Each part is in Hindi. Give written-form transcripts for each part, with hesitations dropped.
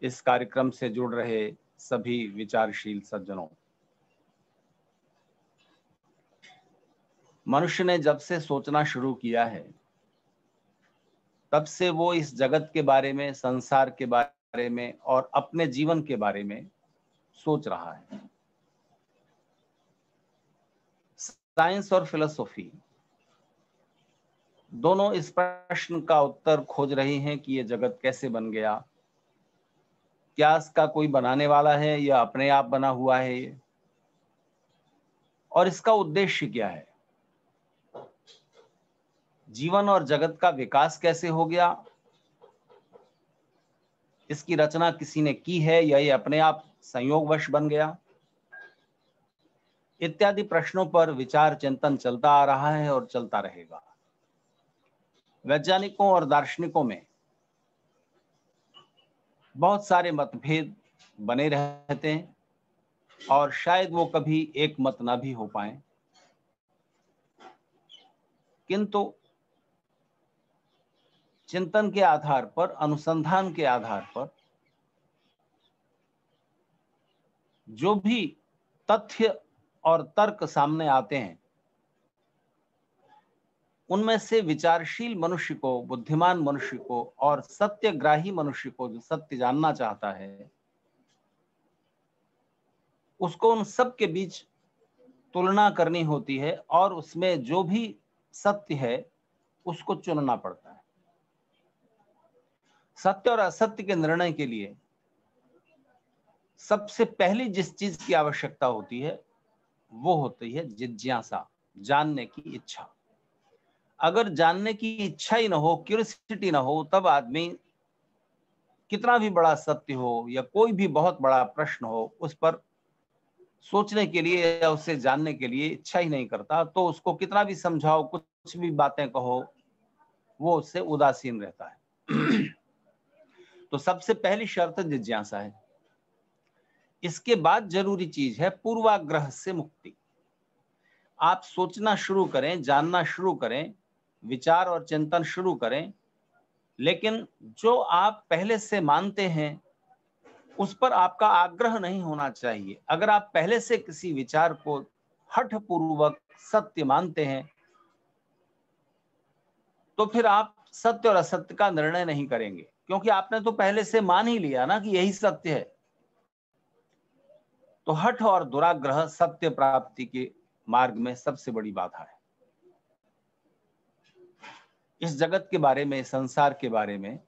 इस कार्यक्रम से जुड़ रहे सभी विचारशील सज्जनों, मनुष्य ने जब से सोचना शुरू किया है तब से वो इस जगत के बारे में, संसार के बारे में और अपने जीवन के बारे में सोच रहा है। साइंस और फिलॉसफी दोनों इस प्रश्न का उत्तर खोज रही हैं कि ये जगत कैसे बन गया, क्या इसका कोई बनाने वाला है या अपने आप बना हुआ है ये, और इसका उद्देश्य क्या है। जीवन और जगत का विकास कैसे हो गया, इसकी रचना किसी ने की है या ये अपने आप संयोगवश बन गया, इत्यादि प्रश्नों पर विचार चिंतन चलता आ रहा है और चलता रहेगा। वैज्ञानिकों और दार्शनिकों में बहुत सारे मतभेद बने रहते हैं और शायद वो कभी एक मत ना भी हो पाए, किंतु चिंतन के आधार पर, अनुसंधान के आधार पर जो भी तथ्य और तर्क सामने आते हैं उनमें से विचारशील मनुष्य को, बुद्धिमान मनुष्य को और सत्यग्राही मनुष्य को, जो सत्य जानना चाहता है, उसको उन सब के बीच तुलना करनी होती है और उसमें जो भी सत्य है उसको चुनना पड़ता है। सत्य और असत्य के निर्णय के लिए सबसे पहली जिस चीज की आवश्यकता होती है वो होती है जिज्ञासा, जानने की इच्छा। अगर जानने की इच्छा ही ना हो, क्यूरियोसिटी ना हो, तब आदमी कितना भी बड़ा सत्य हो या कोई भी बहुत बड़ा प्रश्न हो, उस पर सोचने के लिए या उसे जानने के लिए इच्छा ही नहीं करता, तो उसको कितना भी समझाओ, कुछ भी बातें कहो, वो उससे उदासीन रहता है। तो सबसे पहली शर्त जिज्ञासा है। इसके बाद जरूरी चीज है पूर्वाग्रह से मुक्ति। आप सोचना शुरू करें, जानना शुरू करें, विचार और चिंतन शुरू करें, लेकिन जो आप पहले से मानते हैं उस पर आपका आग्रह नहीं होना चाहिए। अगर आप पहले से किसी विचार को हठपूर्वक सत्य मानते हैं तो फिर आप सत्य और असत्य का निर्णय नहीं करेंगे, क्योंकि आपने तो पहले से मान ही लिया ना कि यही सत्य है। तो हठ और दुराग्रह सत्य प्राप्ति के मार्ग में सबसे बड़ी बाधा है। इस जगत के बारे में, संसार के बारे में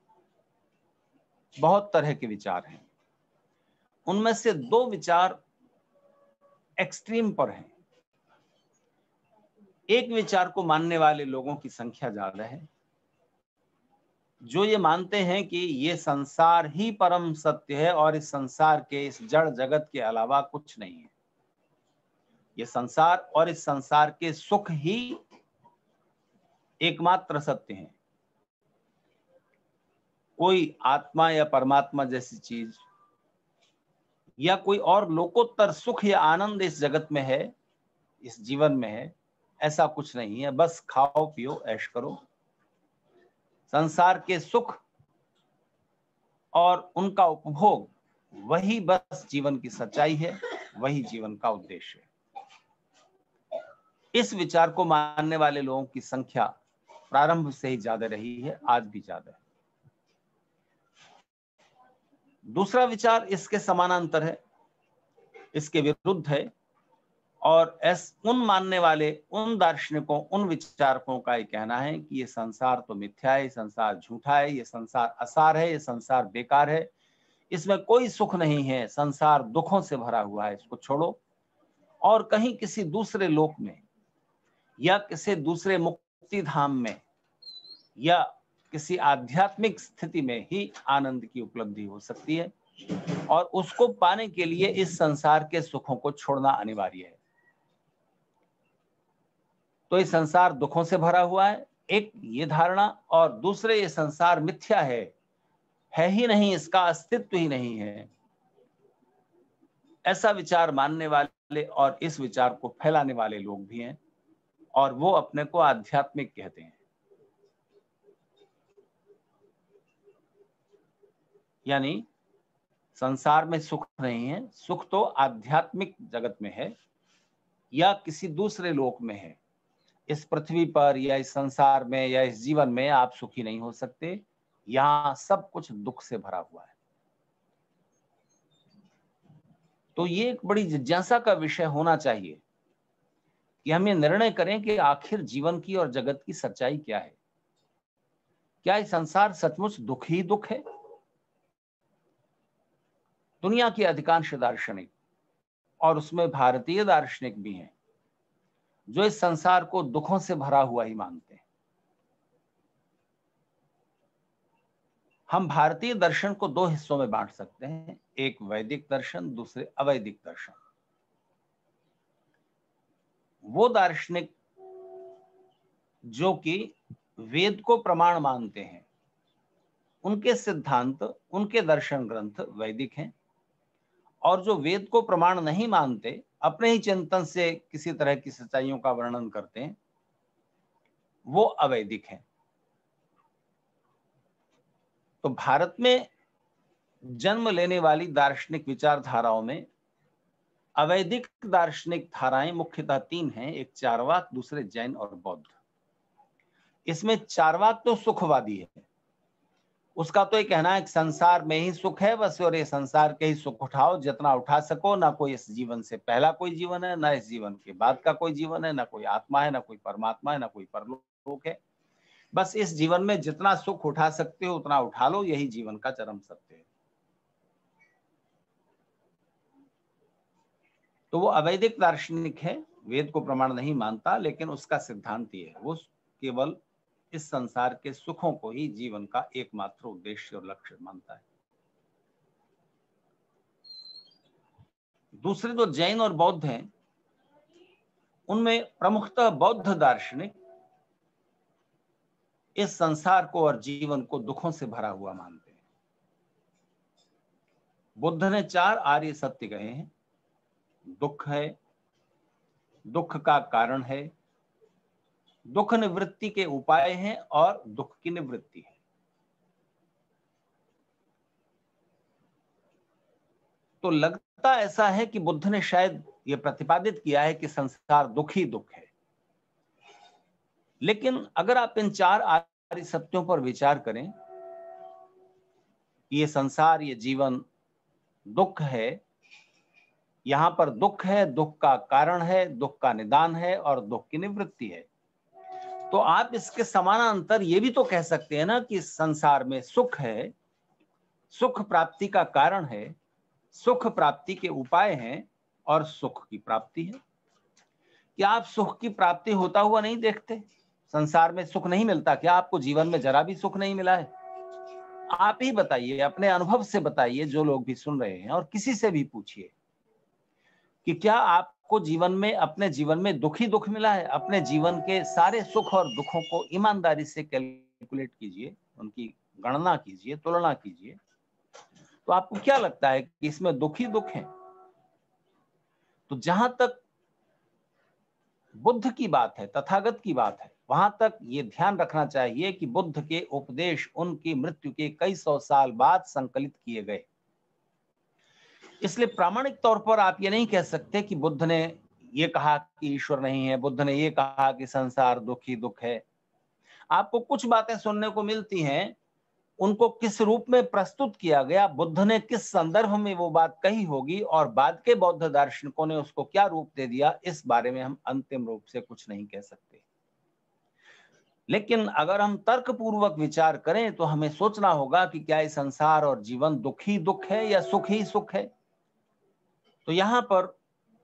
बहुत तरह के विचार हैं। उनमें से दो विचार एक्सट्रीम पर हैं। एक विचार को मानने वाले लोगों की संख्या ज्यादा है, जो ये मानते हैं कि ये संसार ही परम सत्य है और इस संसार के, इस जड़ जगत के अलावा कुछ नहीं है। ये संसार और इस संसार के सुख ही एकमात्र सत्य है। कोई आत्मा या परमात्मा जैसी चीज या कोई और लोकोत्तर सुख या आनंद इस जगत में है, इस जीवन में है, ऐसा कुछ नहीं है। बस खाओ पियो ऐश करो। संसार के सुख और उनका उपभोग, वही बस जीवन की सच्चाई है, वही जीवन का उद्देश्य है। इस विचार को मानने वाले लोगों की संख्या प्रारंभ से ही ज्यादा रही है, आज भी ज्यादा है। दूसरा विचार इसके समानांतर है, इसके विरुद्ध है, और उन मानने वाले, उन दार्शनिकों, उन विचारकों का ये कहना है कि ये संसार तो मिथ्या है, ये संसार झूठा है, ये संसार असार है, ये संसार बेकार है, इसमें कोई सुख नहीं है, संसार दुखों से भरा हुआ है, इसको छोड़ो और कहीं किसी दूसरे लोक में या किसी दूसरे मुक्ति धाम में या किसी आध्यात्मिक स्थिति में ही आनंद की उपलब्धि हो सकती है, और उसको पाने के लिए इस संसार के सुखों को छोड़ना अनिवार्य है। तो ये संसार दुखों से भरा हुआ है, एक ये धारणा, और दूसरे ये संसार मिथ्या है ही नहीं, इसका अस्तित्व ही नहीं है, ऐसा विचार मानने वाले और इस विचार को फैलाने वाले लोग भी हैं, और वो अपने को आध्यात्मिक कहते हैं। यानी संसार में सुख नहीं है, सुख तो आध्यात्मिक जगत में है या किसी दूसरे लोक में है। इस पृथ्वी पर या इस संसार में या इस जीवन में आप सुखी नहीं हो सकते। यहां सब कुछ दुख से भरा हुआ है। तो ये एक बड़ी जिज्ञासा का विषय होना चाहिए कि हम ये निर्णय करें कि आखिर जीवन की और जगत की सच्चाई क्या है। क्या ये संसार सचमुच दुख ही दुख है? दुनिया के अधिकांश दार्शनिक और उसमें भारतीय दार्शनिक भी हैं जो इस संसार को दुखों से भरा हुआ ही मानते हैं। हम भारतीय दर्शन को दो हिस्सों में बांट सकते हैं, एक वैदिक दर्शन, दूसरे अवैदिक दर्शन। वो दार्शनिक जो कि वेद को प्रमाण मानते हैं, उनके सिद्धांत, उनके दर्शन ग्रंथ वैदिक हैं, और जो वेद को प्रमाण नहीं मानते, अपने ही चिंतन से किसी तरह की सच्चाइयों का वर्णन करते हैं, वो अवैदिक हैं। तो भारत में जन्म लेने वाली दार्शनिक विचारधाराओं में अवैदिक दार्शनिक धाराएं मुख्यतः तीन हैं, एक चार्वाक, दूसरे जैन और बौद्ध। इसमें चार्वाक तो सुखवादी है, उसका तो ये कहना है कि संसार में ही सुख है बस, और ये संसार के ही सुख उठाओ जितना उठा सको। ना कोई इस जीवन से पहला कोई जीवन है, ना इस जीवन के बाद का कोई जीवन है, ना कोई आत्मा है, ना कोई परमात्मा है, ना कोई परलोक है। बस इस जीवन में जितना सुख उठा सकते हो उतना उठा लो, यही जीवन का चरम सत्य है। तो वो अवैदिक दार्शनिक है, वेद को प्रमाण नहीं मानता, लेकिन उसका सिद्धांत ये है, वो केवल इस संसार के सुखों को ही जीवन का एकमात्र उद्देश्य और लक्ष्य मानता है। दूसरे जो जैन और बौद्ध हैं, उनमें प्रमुखतः बौद्ध दार्शनिक इस संसार को और जीवन को दुखों से भरा हुआ मानते हैं। बुद्ध ने 4 आर्य सत्य कहे हैं। दुख है, दुख का कारण है, दुख निवृत्ति के उपाय हैं और दुख की निवृत्ति है। तो लगता ऐसा है कि बुद्ध ने शायद यह प्रतिपादित किया है कि संसार दुख ही दुख है। लेकिन अगर आप इन 4 आर्य सत्यों पर विचार करें, ये संसार, ये जीवन दुख है, यहां पर दुख है, दुख का कारण है, दुख का निदान है और दुख की निवृत्ति है, तो आप इसके समानांतर ये भी तो कह सकते हैं ना कि संसार में सुख है, सुख प्राप्ति का कारण है, सुख प्राप्ति के उपाय हैं और सुख की प्राप्ति है। क्या आप सुख की प्राप्ति होता हुआ नहीं देखते? संसार में सुख नहीं मिलता क्या आपको? जीवन में जरा भी सुख नहीं मिला है? आप ही बताइए, अपने अनुभव से बताइए, जो लोग भी सुन रहे हैं, और किसी से भी पूछिए कि क्या आपको जीवन में, अपने जीवन में दुख ही दुख मिला है? अपने जीवन के सारे सुख और दुखों को ईमानदारी से कैलकुलेट कीजिए, उनकी गणना कीजिए, तुलना कीजिए, तो आपको क्या लगता है कि इसमें दुख ही दुख है? तो जहां तक बुद्ध की बात है, तथागत की बात है, वहां तक ये ध्यान रखना चाहिए कि बुद्ध के उपदेश उनकी मृत्यु के कई सौ साल बाद संकलित किए गए। इसलिए प्रामाणिक तौर पर आप ये नहीं कह सकते कि बुद्ध ने ये कहा कि ईश्वर नहीं है, बुद्ध ने ये कहा कि संसार दुख ही दुख है। आपको कुछ बातें सुनने को मिलती हैं, उनको किस रूप में प्रस्तुत किया गया, बुद्ध ने किस संदर्भ में वो बात कही होगी और बाद के बौद्ध दार्शनिकों ने उसको क्या रूप दे दिया, इस बारे में हम अंतिम रूप से कुछ नहीं कह सकते। लेकिन अगर हम तर्कपूर्वक विचार करें तो हमें सोचना होगा कि क्या ये संसार और जीवन दुख ही दुख है या सुख ही सुख है? तो यहां पर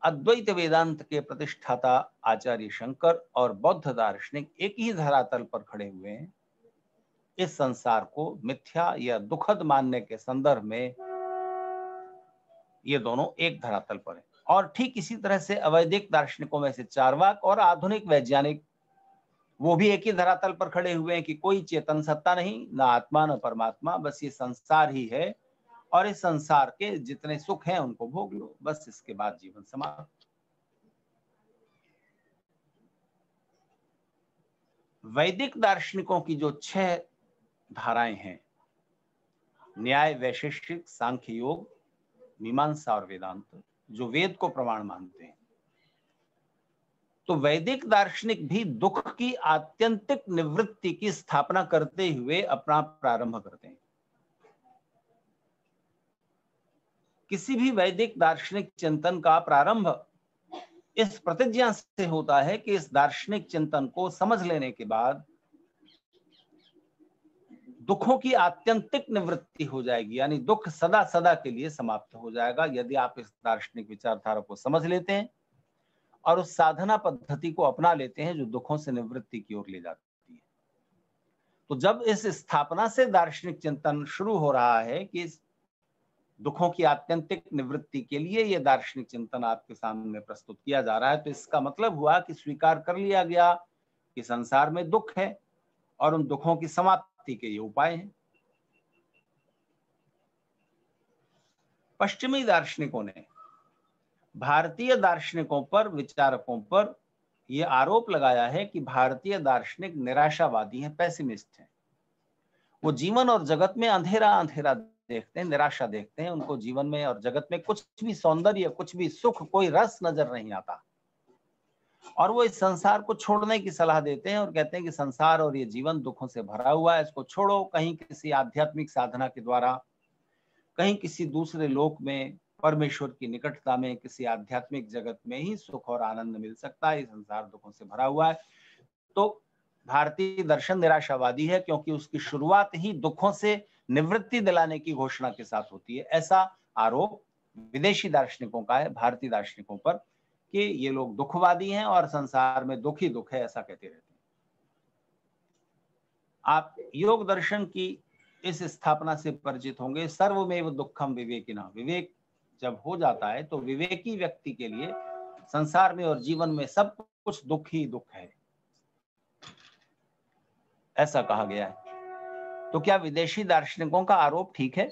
अद्वैत वेदांत के प्रतिष्ठाता आचार्य शंकर और बौद्ध दार्शनिक एक ही धरातल पर खड़े हुए हैं। इस संसार को मिथ्या या दुखद मानने के संदर्भ में ये दोनों एक धरातल पर हैं। और ठीक इसी तरह से अवैदिक दार्शनिकों में से चार्वाक और आधुनिक वैज्ञानिक, वो भी एक ही धरातल पर खड़े हुए हैं कि कोई चेतन सत्ता नहीं, ना आत्मा ना परमात्मा, बस ये संसार ही है और इस संसार के जितने सुख हैं उनको भोग लो, बस इसके बाद जीवन समाप्त। वैदिक दार्शनिकों की जो 6 धाराएं हैं, न्याय, वैशेषिक, सांख्य योग, मीमांसा और वेदांत, जो वेद को प्रमाण मानते हैं। तो वैदिक दार्शनिक भी दुख की आत्यंतिक निवृत्ति की स्थापना करते हुए अपना प्रारंभ करते हैं। किसी भी वैदिक दार्शनिक चिंतन का प्रारंभ इस प्रतिज्ञा से होता है कि इस दार्शनिक चिंतन को समझ लेने के बाद दुखों की आत्यंतिक निवृत्ति हो जाएगी, यानी दुख सदा सदा के लिए समाप्त हो जाएगा यदि आप इस दार्शनिक विचारधारा को समझ लेते हैं और उस साधना पद्धति को अपना लेते हैं जो दुखों से निवृत्ति की ओर ले जाती है। तो जब इस स्थापना से दार्शनिक चिंतन शुरू हो रहा है कि इस दुखों की आत्यंतिक निवृत्ति के लिए यह दार्शनिक चिंतन आपके सामने प्रस्तुत किया जा रहा है, तो इसका मतलब हुआ कि स्वीकार कर लिया गया कि संसार में दुख है और उन दुखों की समाप्ति के ये उपाय हैं। पश्चिमी दार्शनिकों ने भारतीय दार्शनिकों पर, विचारकों पर यह आरोप लगाया है कि भारतीय दार्शनिक निराशावादी हैं, पैसिमिस्ट हैं। वो जीवन और जगत में अंधेरा अंधेरा देखते हैं, निराशा देखते हैं। उनको जीवन में और जगत में कुछ भी सौंदर्य, कुछ भी सुख, कोई रस नजर नहीं आता और वो इस संसार को छोड़ने की सलाह देते हैं और कहते हैं कि संसार और ये जीवन दुखों से भरा हुआ है, इसको छोड़ो, कहीं किसी आध्यात्मिक साधना के द्वारा, कहीं किसी दूसरे लोक में, परमेश्वर की निकटता में, किसी आध्यात्मिक जगत में ही सुख और आनंद मिल सकता है, ये संसार दुखों से भरा हुआ है। तो भारतीय दर्शन निराशावादी है क्योंकि उसकी शुरुआत ही दुखों से निवृत्ति दिलाने की घोषणा के साथ होती है। ऐसा आरोप विदेशी दार्शनिकों का है भारतीय दार्शनिकों पर कि ये लोग दुखवादी हैं और संसार में दुख ही दुख है, ऐसा कहते रहते हैं। आप योग दर्शन की इस स्थापना से परिचित होंगे, सर्वमेव दुखम विवेकिना। विवेक जब हो जाता है तो विवेकी व्यक्ति के लिए संसार में और जीवन में सब कुछ दुख ही दुख है, ऐसा कहा गया है। तो क्या विदेशी दार्शनिकों का आरोप ठीक है?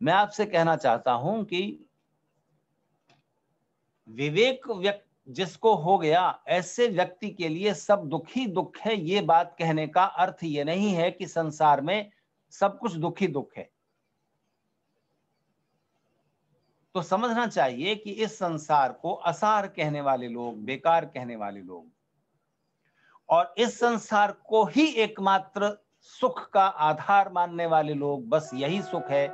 मैं आपसे कहना चाहता हूं कि विवेक जिसको हो गया, ऐसे व्यक्ति के लिए सब दुख ही दुख है। ये बात कहने का अर्थ ये नहीं है कि संसार में सब कुछ दुख ही दुख है। तो समझना चाहिए कि इस संसार को असार कहने वाले लोग, बेकार कहने वाले लोग, और इस संसार को ही एकमात्र सुख का आधार मानने वाले लोग, बस यही सुख है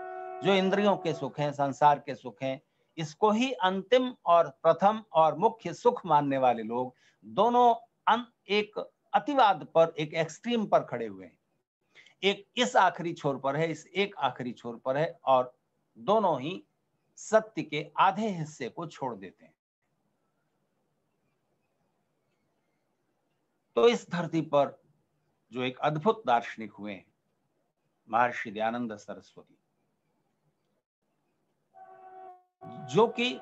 जो इंद्रियों के सुख हैं, संसार के सुख हैं, इसको ही अंतिम और प्रथम और मुख्य सुख मानने वाले लोग, दोनों एक अतिवाद पर, एक एक्सट्रीम पर खड़े हुए हैं। एक इस आखिरी छोर पर है, इस एक आखिरी छोर पर है, और दोनों ही सत्य के आधे हिस्से को छोड़ देते हैं। तो इस धरती पर जो एक अद्भुत दार्शनिक हुए हैं, महर्षि दयानंद सरस्वती, जो कि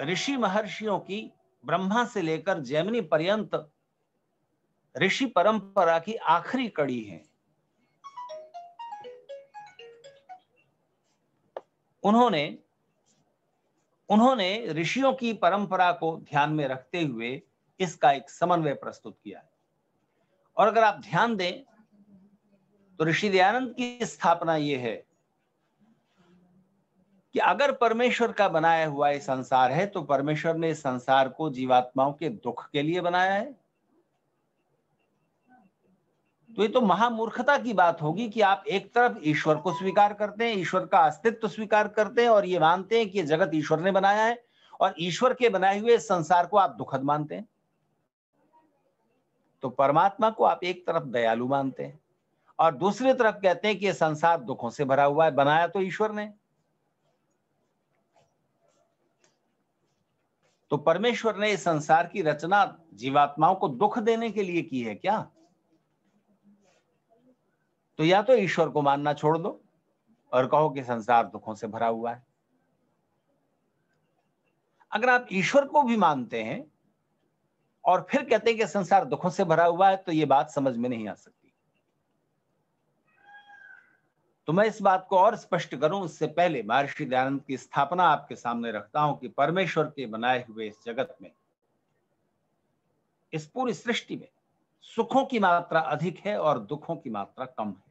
ऋषि महर्षियों की, ब्रह्मा से लेकर जैमिनी पर्यंत ऋषि परंपरा की आखिरी कड़ी है। उन्होंने ऋषियों की परंपरा को ध्यान में रखते हुए इसका एक समन्वय प्रस्तुत किया है। और अगर आप ध्यान दें तो ऋषि दयानंद की स्थापना यह है कि अगर परमेश्वर का बनाया हुआ ये संसार है तो परमेश्वर ने इस संसार को जीवात्माओं के दुख के लिए बनाया है। तो ये तो महामूर्खता की बात होगी कि आप एक तरफ ईश्वर को स्वीकार करते हैं, ईश्वर का अस्तित्व स्वीकार करते हैं और ये मानते हैं कि ये जगत ईश्वर ने बनाया है, और ईश्वर के बनाए हुए संसार को आप दुखद मानते हैं। तो परमात्मा को आप एक तरफ दयालु मानते हैं और दूसरी तरफ कहते हैं कि ये संसार दुखों से भरा हुआ है, बनाया तो ईश्वर ने। तो परमेश्वर ने इस संसार की रचना जीवात्माओं को दुख देने के लिए की है क्या? तो या तो ईश्वर को मानना छोड़ दो और कहो कि संसार दुखों से भरा हुआ है। अगर आप ईश्वर को भी मानते हैं और फिर कहते हैं कि संसार दुखों से भरा हुआ है, तो यह बात समझ में नहीं आ सकती। तो मैं इस बात को और स्पष्ट करूं उससे पहले महर्षि दयानंद की स्थापना आपके सामने रखता हूं कि परमेश्वर के बनाए हुए इस जगत में, इस पूरी सृष्टि में सुखों की मात्रा अधिक है और दुखों की मात्रा कम है।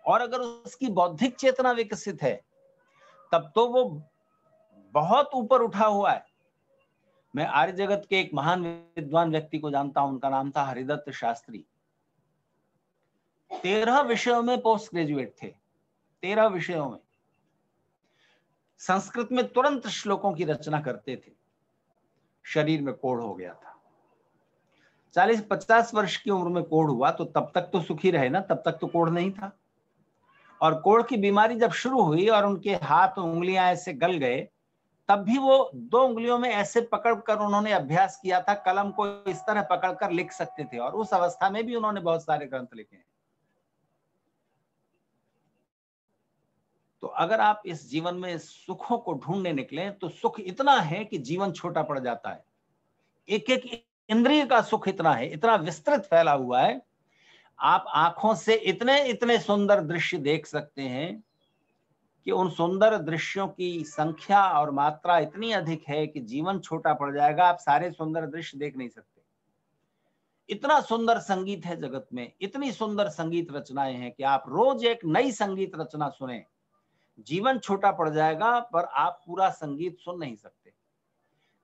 और अगर उसकी बौद्धिक चेतना विकसित है तब तो वो बहुत ऊपर उठा हुआ है। मैं आर्य जगत के एक महान विद्वान व्यक्ति को जानता हूं, उनका नाम था हरिदत्त शास्त्री। 13 विषयों में पोस्ट ग्रेजुएट थे, 13 विषयों में। संस्कृत में तुरंत श्लोकों की रचना करते थे। शरीर में कोढ़ हो गया था, 40-50 वर्ष की उम्र में कोढ़ हुआ, तो तब तक तो सुखी रहे ना, तब तक तो कोढ़ नहीं था। और कोढ़ की बीमारी जब शुरू हुई और उनके हाथ उंगलियां ऐसे गल गए, तब भी वो 2 उंगलियों में ऐसे पकड़कर उन्होंने अभ्यास किया था, कलम को इस तरह पकड़कर लिख सकते थे। और उस अवस्था में भी उन्होंने बहुत सारे ग्रंथ लिखे हैं। तो अगर आप इस जीवन में सुखों को ढूंढने निकले तो सुख इतना है कि जीवन छोटा पड़ जाता है। एक एक इंद्रिय का सुख इतना है, इतना विस्तृत फैला हुआ है। आप आंखों से इतने इतने सुंदर दृश्य देख सकते हैं कि उन सुंदर दृश्यों की संख्या और मात्रा इतनी अधिक है कि जीवन छोटा पड़ जाएगा, आप सारे सुंदर दृश्य देख नहीं सकते। इतना सुंदर संगीत है जगत में, इतनी सुंदर संगीत रचनाएं हैं कि आप रोज एक नई संगीत रचना सुने, जीवन छोटा पड़ जाएगा, पर आप पूरा संगीत सुन नहीं सकते।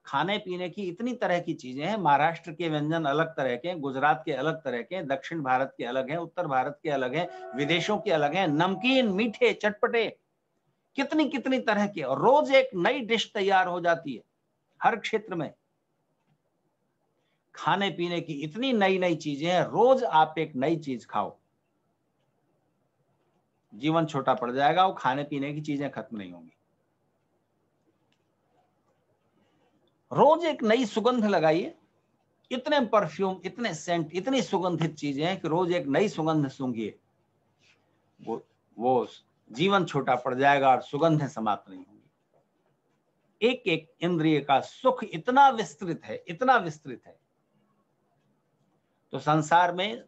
खाने पीने की इतनी तरह की चीजें हैं, महाराष्ट्र के व्यंजन अलग तरह के, गुजरात के अलग तरह के, दक्षिण भारत के अलग हैं, उत्तर भारत के अलग हैं, विदेशों के अलग हैं, नमकीन, मीठे, चटपटे, कितनी कितनी तरह के, और रोज एक नई डिश तैयार हो जाती है हर क्षेत्र में। खाने पीने की इतनी नई नई चीजें हैं, रोज आप एक नई चीज खाओ, जीवन छोटा पड़ जाएगा। वो खाने पीने की चीजें खत्म नहीं होंगी। रोज एक नई सुगंध लगाइए, इतने परफ्यूम, इतने सेंट, इतनी सुगंधित चीजें हैं कि रोज एक नई सुगंध सूंघिए, वो जीवन छोटा पड़ जाएगा और सुगंधें समाप्त नहीं होंगी। एक एक इंद्रिय का सुख इतना विस्तृत है, इतना विस्तृत है। तो संसार में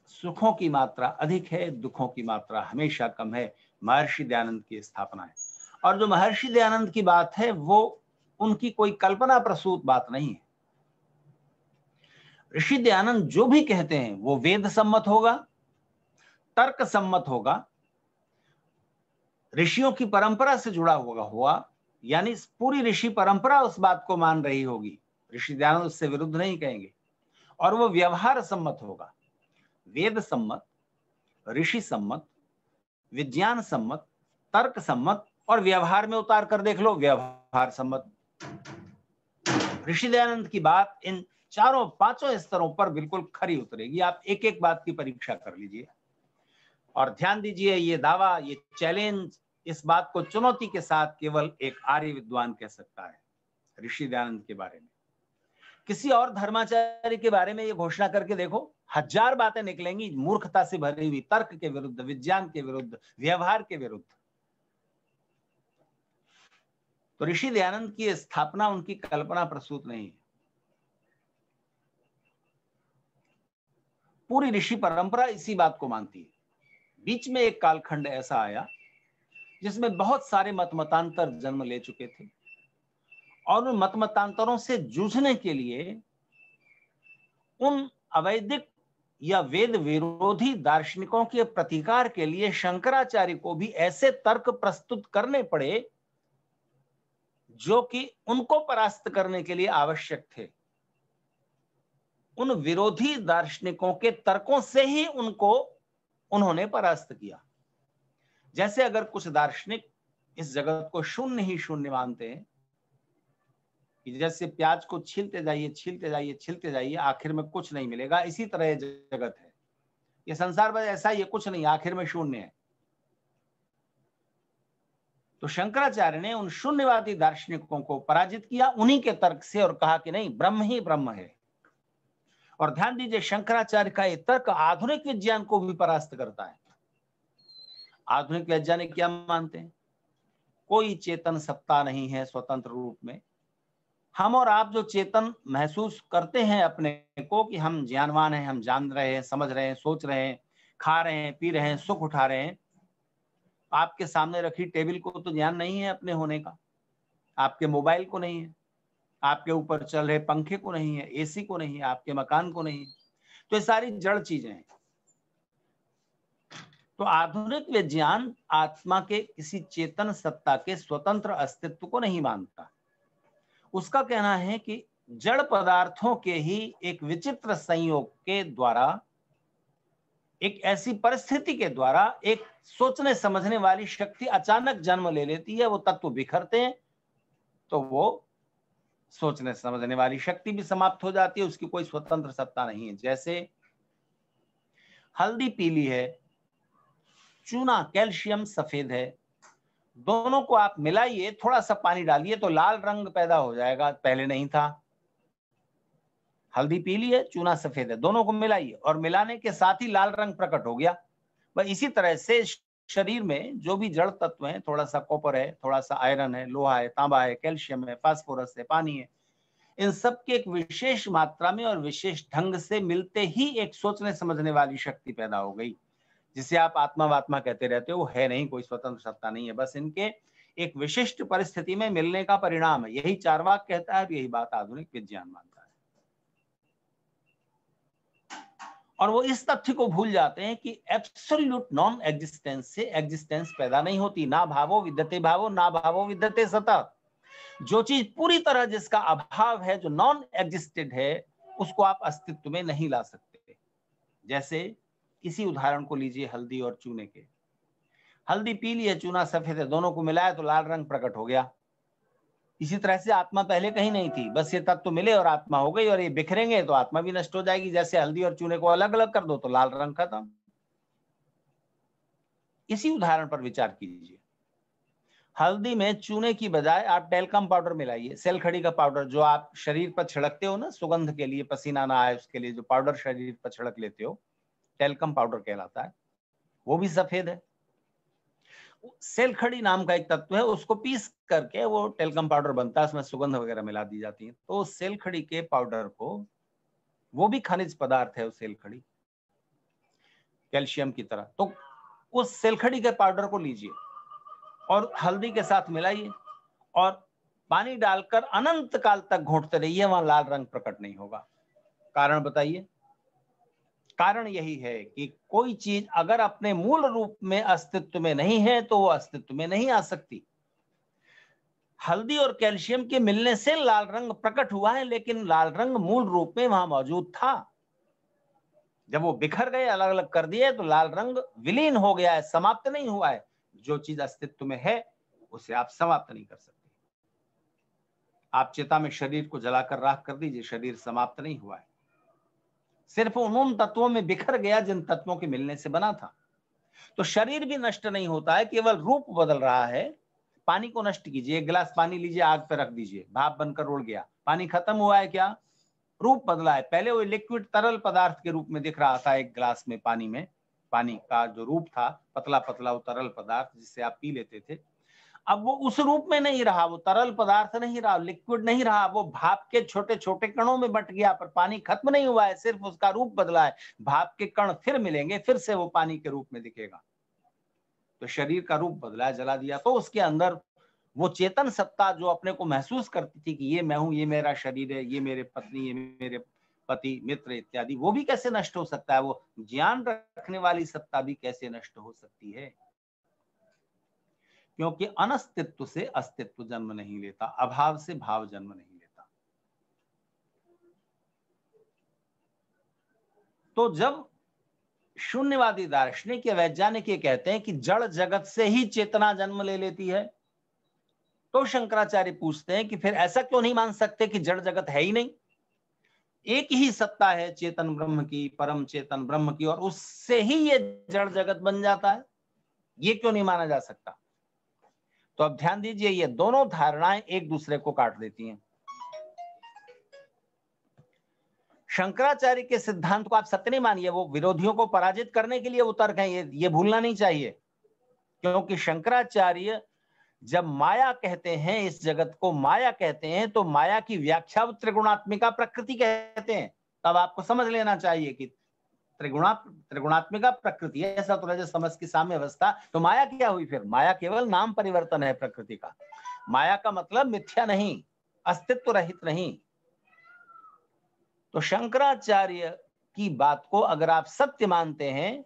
सुखों की मात्रा अधिक है, दुखों की मात्रा हमेशा कम है। महर्षि दयानंद की स्थापना है। और जो महर्षि दयानंद की बात है वो उनकी कोई कल्पना प्रसूत बात नहीं है। ऋषि दयानंद जो भी कहते हैं वो वेद सम्मत होगा, तर्क सम्मत होगा, ऋषियों की परंपरा से जुड़ा हुआ, यानी पूरी ऋषि परंपरा उस बात को मान रही होगी। ऋषि दयानंद उससे विरुद्ध नहीं कहेंगे। और वो व्यवहार सम्मत होगा, वेद सम्मत, ऋषि सम्मत, विज्ञान सम्मत, तर्क सम्मत, और व्यवहार में उतार कर देख लो, व्यवहार सम्मत। ऋषि दयानंद की बात इन चारों पांचों स्तरों पर बिल्कुल खरी उतरेगी। आप एक एक बात की परीक्षा कर लीजिए और ध्यान दीजिए, ये दावा, ये चैलेंज, इस बात को चुनौती के साथ केवल एक आर्य विद्वान कह सकता है ऋषि दयानंद के बारे में। किसी और धर्माचार्य के बारे में ये घोषणा करके देखो, 1000 बातें निकलेंगी मूर्खता से भरी हुई, तर्क के विरुद्ध, विज्ञान के विरुद्ध, व्यवहार के विरुद्ध। तो ऋषि दयानंद की स्थापना उनकी कल्पना प्रसूत नहीं है। पूरी ऋषि परंपरा इसी बात को मानती है। बीच में एक कालखंड ऐसा आया जिसमें बहुत सारे मतमतांतर जन्म ले चुके थे, और उन मतमतांतरों से जूझने के लिए उन अवैदिक या वेद विरोधी दार्शनिकों के प्रतिकार के लिए शंकराचार्य को भी ऐसे तर्क प्रस्तुत करने पड़े जो कि उनको परास्त करने के लिए आवश्यक थे। उन विरोधी दार्शनिकों के तर्कों से ही उन्होंने परास्त किया। जैसे अगर कुछ दार्शनिक इस जगत को शून्य ही शून्य मानते हैं, कि जैसे प्याज को छीलते जाइए, छीलते जाइए, छीलते जाइए, आखिर में कुछ नहीं मिलेगा, इसी तरह ये जगत है, ये संसार बस ऐसा ही है, कुछ नहीं, आखिर में शून्य है। तो शंकराचार्य ने उन शून्यवादी दार्शनिकों को पराजित किया उन्हीं के तर्क से, और कहा कि नहीं, ब्रह्म ही ब्रह्म है। और ध्यान दीजिए, शंकराचार्य का यह तर्क आधुनिक विज्ञान को भी परास्त करता है। आधुनिक वैज्ञानिक क्या मानते हैं? कोई चेतन सत्ता नहीं है स्वतंत्र रूप में। हम और आप जो चेतन महसूस करते हैं अपने को कि हम ज्ञानवान हैं, हम जान रहे हैं, समझ रहे हैं, सोच रहे हैं, खा रहे हैं, पी रहे हैं, सुख उठा रहे हैं, आपके सामने रखी टेबल को तो ज्ञान नहीं है अपने होने का, आपके मोबाइल को नहीं है, आपके ऊपर चल रहे पंखे को नहीं है, एसी को नहीं है, आपके मकान को नहीं है। तो ये सारी जड़ चीजें हैं। तो आधुनिक विज्ञान आत्मा के किसी चेतन सत्ता के स्वतंत्र अस्तित्व को नहीं मानता। उसका कहना है कि जड़ पदार्थों के ही एक विचित्र संयोग के द्वारा, एक ऐसी परिस्थिति के द्वारा एक सोचने समझने वाली शक्ति अचानक जन्म ले लेती है। वो तत्व बिखरते हैं तो वो सोचने समझने वाली शक्ति भी समाप्त हो जाती है, उसकी कोई स्वतंत्र सत्ता नहीं है। जैसे हल्दी पीली है, चूना कैल्शियम सफेद है, दोनों को आप मिलाइए, थोड़ा सा पानी डालिए तो लाल रंग पैदा हो जाएगा, पहले नहीं था। हल्दी पीली है, चूना सफेद है, दोनों को मिलाइए और मिलाने के साथ ही लाल रंग प्रकट हो गया। बस इसी तरह से शरीर में जो भी जड़ तत्व हैं, थोड़ा सा कॉपर है, थोड़ा सा आयरन है, लोहा है, तांबा है, कैल्शियम है, फास्फोरस है, पानी है, इन सब के एक विशेष मात्रा में और विशेष ढंग से मिलते ही एक सोचने समझने वाली शक्ति पैदा हो गई, जिसे आप आत्मा वात्मा कहते रहते हो। वो है नहीं, कोई स्वतंत्र सत्ता नहीं है, बस इनके एक विशिष्ट परिस्थिति में मिलने का परिणाम है। यही चार्वाक कहता है, यही बात आधुनिक विज्ञान मानता है। और वो इस तथ्य को भूल जाते हैं कि एब्सोल्यूट नॉन एग्जिस्टेंस से एग्जिस्टेंस पैदा नहीं होती। ना भावो विद्यते भावो, ना भावो विद्यते सतः। जो चीज पूरी तरह जिसका अभाव है, जो नॉन एग्जिस्टेड है, उसको आप अस्तित्व में नहीं ला सकते। जैसे इसी उदाहरण को लीजिए हल्दी और चूने के। हल्दी पीली है, चूना सफेद है, दोनों को मिलाया तो लाल रंग प्रकट हो गया। इसी तरह से आत्मा पहले कहीं नहीं थी, बस ये तत्व मिले और आत्मा हो गई, और ये बिखरेंगे तो आत्मा भी नष्ट हो जाएगी। जैसे हल्दी और चूने को अलग अलग कर दो तो लाल रंग खत्म। इसी उदाहरण पर विचार कीजिए। हल्दी में चूने की बजाय आप टेल्कम पाउडर मिलाइए, सेलखड़ी का पाउडर जो आप शरीर पर छिड़कते हो ना, सुगंध के लिए, पसीना ना आए उसके लिए जो पाउडर शरीर पर छिड़क लेते हो, टेल्कम पाउडर कहलाता है, वो भी सफेद है। सेलखड़ी नाम का एक तत्व है, उसको पीस करके वो टेल्कम पाउडर बनता है, उसमें सुगंध वगैरह मिला दी जाती है। तो सेलखड़ी के पाउडर को, वो भी खनिज पदार्थ है, सेलखड़ी कैल्शियम की तरह, तो उस सेलखड़ी के पाउडर को लीजिए और हल्दी के साथ मिलाइए और पानी डालकर अनंत काल तक घोंटते रहिए, वहां लाल रंग प्रकट नहीं होगा। कारण बताइए। कारण यही है कि कोई चीज अगर अपने मूल रूप में अस्तित्व में नहीं है तो वो अस्तित्व में नहीं आ सकती। हल्दी और कैल्शियम के मिलने से लाल रंग प्रकट हुआ है, लेकिन लाल रंग मूल रूप में वहां मौजूद था। जब वो बिखर गए, अलग अलग कर दिए, तो लाल रंग विलीन हो गया है, समाप्त नहीं हुआ है। जो चीज अस्तित्व में है उसे आप समाप्त नहीं कर सकते। आप चिता में शरीर को जलाकर राख कर दीजिए, शरीर समाप्त नहीं हुआ है, सिर्फ उन तत्वों में बिखर गया जिन तत्वों के मिलने से बना था। तो शरीर भी नष्ट नहीं होता है, केवल रूप बदल रहा है। पानी को नष्ट कीजिए, एक गिलास पानी लीजिए, आग पर रख दीजिए, भाप बनकर उड़ गया, पानी खत्म हुआ है क्या? रूप बदला है। पहले वो लिक्विड तरल पदार्थ के रूप में दिख रहा था एक गिलास में पानी में, पानी का जो रूप था पतला पतला, वो तरल पदार्थ जिससे आप पी लेते थे, अब वो उस रूप में नहीं रहा, वो तरल पदार्थ नहीं रहा, लिक्विड नहीं रहा, वो भाप के छोटे छोटे कणों में बट गया, पर पानी खत्म नहीं हुआ है, सिर्फ उसका रूप बदला है। भाप के कण फिर मिलेंगे, फिर से वो पानी के रूप में दिखेगा। तो शरीर का रूप बदला, जला दिया, तो उसके अंदर वो चेतन सत्ता जो अपने को महसूस करती थी कि ये मैं हूं, ये मेरा शरीर है, ये मेरे पत्नी, ये मेरे पति, मित्र इत्यादि, वो भी कैसे नष्ट हो सकता है? वो ज्ञान रखने वाली सत्ता भी कैसे नष्ट हो सकती है? क्योंकि अनस्तित्व से अस्तित्व जन्म नहीं लेता, अभाव से भाव जन्म नहीं लेता। तो जब शून्यवादी दार्शनिक या वैज्ञानिक ये कहते हैं कि जड़ जगत से ही चेतना जन्म ले लेती है, तो शंकराचार्य पूछते हैं कि फिर ऐसा क्यों नहीं मान सकते कि जड़ जगत है ही नहीं? एक ही सत्ता है चेतन ब्रह्म की, परम चेतन ब्रह्म की, और उससे ही ये जड़ जगत बन जाता है, ये क्यों नहीं माना जा सकता? तो अब ध्यान दीजिए, ये दोनों धारणाएं एक दूसरे को काट देती हैं। शंकराचार्य के सिद्धांत को आप सत्य नहीं मानिए, वो विरोधियों को पराजित करने के लिए वो तर्क है, ये भूलना नहीं चाहिए। क्योंकि शंकराचार्य जब माया कहते हैं, इस जगत को माया कहते हैं, तो माया की व्याख्या त्रिगुणात्मिका प्रकृति कहते हैं। तब आपको समझ लेना चाहिए कि त्रिगुणात्मिका प्रकृति है, ऐसा तो रजस तमस की साम्य अवस्था, तो माया क्या हुई फिर? माया केवल नाम परिवर्तन है प्रकृति का। माया का मतलब मिथ्या नहीं, अस्तित्व रहित नहीं। तो शंकराचार्य की बात को अगर आप सत्य मानते हैं,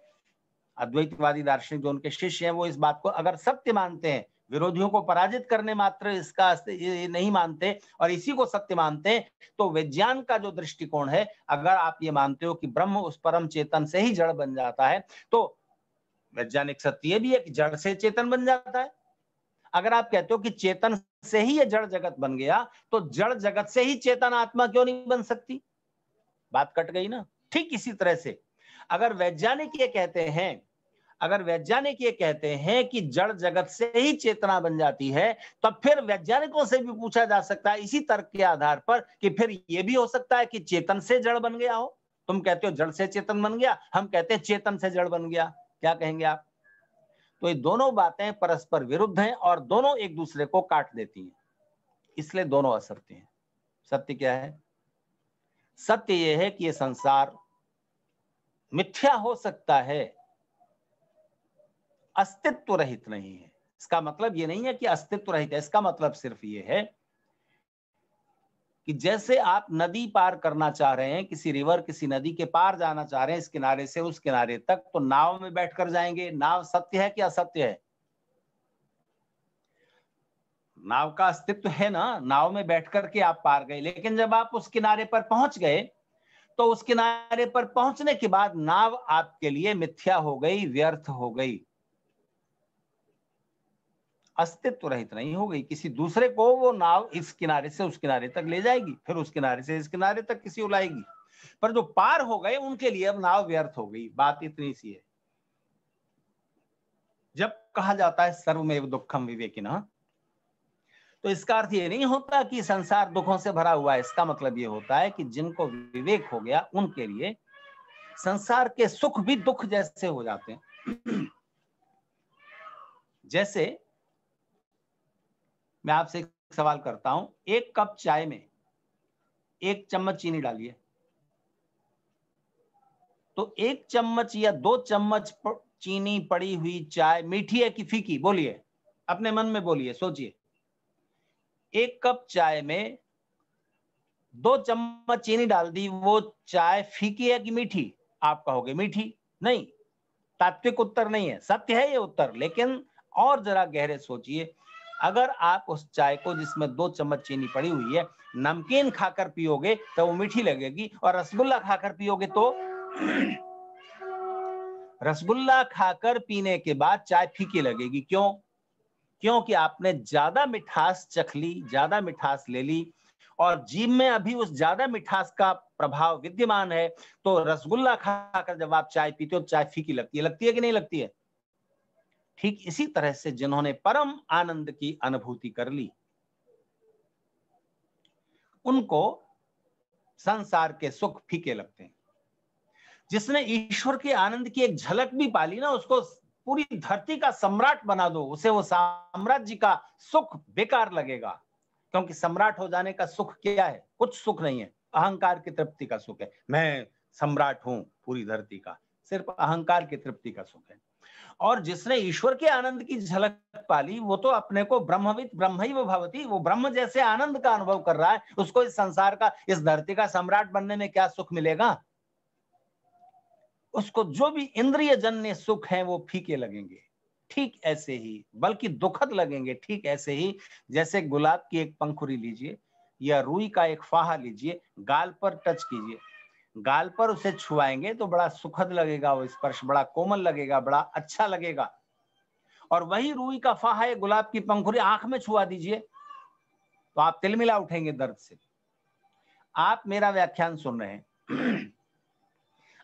अद्वैतवादी दार्शनिक जो उनके शिष्य हैं वो इस बात को अगर सत्य मानते हैं, विरोधियों को पराजित करने मात्र इसका ये नहीं मानते और इसी को सत्य मानते हैं, तो विज्ञान का जो दृष्टिकोण है, अगर आप ये मानते हो कि ब्रह्म उस परम चेतन से ही जड़ बन जाता है, तो वैज्ञानिक सत्य ये भी है कि जड़ से चेतन बन जाता है। अगर आप कहते हो कि चेतन से ही ये जड़ जगत बन गया, तो जड़ जगत से ही चेतन आत्मा क्यों नहीं बन सकती? बात कट गई ना। ठीक इसी तरह से अगर वैज्ञानिक ये कहते हैं, अगर वैज्ञानिक ये कहते हैं कि जड़ जगत से ही चेतना बन जाती है, तब फिर वैज्ञानिकों से भी पूछा जा सकता है इसी तर्क के आधार पर कि फिर ये भी हो सकता है कि चेतन से जड़ बन गया हो। तुम कहते हो जड़ से चेतन बन गया, हम कहते हैं चेतन से जड़ बन गया, क्या कहेंगे आप? तो ये दोनों बातें परस्पर विरुद्ध हैं और दोनों एक दूसरे को काट देती हैं, इसलिए दोनों असत्य हैं। सत्य क्या है? सत्य यह है कि यह संसार मिथ्या हो सकता है, अस्तित्व रहित नहीं है। इसका मतलब यह नहीं है कि अस्तित्व रहित है, इसका मतलब सिर्फ यह है कि जैसे आप नदी पार करना चाह रहे हैं, किसी रिवर, किसी नदी के पार जाना चाह रहे हैं इस किनारे से उस किनारे तक, तो नाव में बैठकर जाएंगे। नाव सत्य है कि असत्य है? नाव का अस्तित्व है ना, नाव में बैठकर के आप पार गए, लेकिन जब आप उस किनारे पर पहुंच गए, तो उस किनारे पर पहुंचने के बाद नाव आपके लिए मिथ्या हो गई, व्यर्थ हो गई, अस्तित्व रहित नहीं हो गई। किसी दूसरे को वो नाव इस किनारे से उस किनारे तक ले जाएगी, फिर उस किनारे से इस किनारे तक किसी को लाएगी, पर जो पार हो गए उनके लिए अब नाव व्यर्थ हो गई। बात इतनी सी है। जब कहा जाता है सर्वमेव दुक्खम विवेकिनः, तो इसका अर्थ ये नहीं होता कि संसार दुखों से भरा हुआ है। इसका मतलब ये होता है कि जिनको विवेक हो गया उनके लिए संसार के सुख भी दुख जैसे हो जाते हैं। जैसे मैं आपसे एक सवाल करता हूं, एक कप चाय में 1 चम्मच चीनी डालिए, तो 1 चम्मच या 2 चम्मच चीनी पड़ी हुई चाय मीठी है कि फीकी? बोलिए, अपने मन में बोलिए, सोचिए। 1 कप चाय में 2 चम्मच चीनी डाल दी, वो चाय फीकी है कि मीठी? आप कहोगे मीठी। नहीं, तात्विक उत्तर नहीं है, सत्य है ये उत्तर, लेकिन और जरा गहरे सोचिए। अगर आप उस चाय को जिसमें 2 चम्मच चीनी पड़ी हुई है नमकीन खाकर पियोगे तो वो मीठी लगेगी, और रसगुल्ला खाकर पियोगे तो रसगुल्ला खाकर पीने के बाद चाय फीकी लगेगी। क्यों? क्योंकि आपने ज्यादा मिठास चख ली, ज्यादा मिठास ले ली, और जीभ में अभी उस ज्यादा मिठास का प्रभाव विद्यमान है, तो रसगुल्ला खाकर जब आप चाय पीते हो तो चाय फीकी लगती है कि नहीं लगती है? ठीक इसी तरह से जिन्होंने परम आनंद की अनुभूति कर ली, उनको संसार के सुख फीके लगते हैं। जिसने ईश्वर के आनंद की एक झलक भी पाली ना, उसको पूरी धरती का सम्राट बना दो, उसे वो साम्राज्य का सुख बेकार लगेगा। क्योंकि सम्राट हो जाने का सुख क्या है? कुछ सुख नहीं है, अहंकार की तृप्ति का सुख है। मैं सम्राट हूं पूरी धरती का, सिर्फ अहंकार की तृप्ति का सुख है। और जिसने ईश्वर के आनंद की झलक पाली, वो तो अपने को ब्रह्मविद ब्रह्मैव भवति, वो ब्रह्म जैसे आनंद का अनुभव कर रहा है। उसको इस संसार का, इस धरती का सम्राट बनने में क्या सुख मिलेगा? उसको जो भी इंद्रिय जन्य सुख है वो फीके लगेंगे। ठीक ऐसे ही, बल्कि दुखद लगेंगे। ठीक ऐसे ही जैसे गुलाब की एक पंखुड़ी लीजिए या रुई का एक फाहा लीजिए, गाल पर टच कीजिए, गाल पर उसे छुआएंगे तो बड़ा सुखद लगेगा, वो स्पर्श बड़ा कोमल लगेगा, बड़ा अच्छा लगेगा। और वही रुई का फाहा या गुलाब की पंखुड़ी आंख में छुआ दीजिए तो आप तिलमिला उठेंगे दर्द से। आप मेरा व्याख्यान सुन रहे हैं,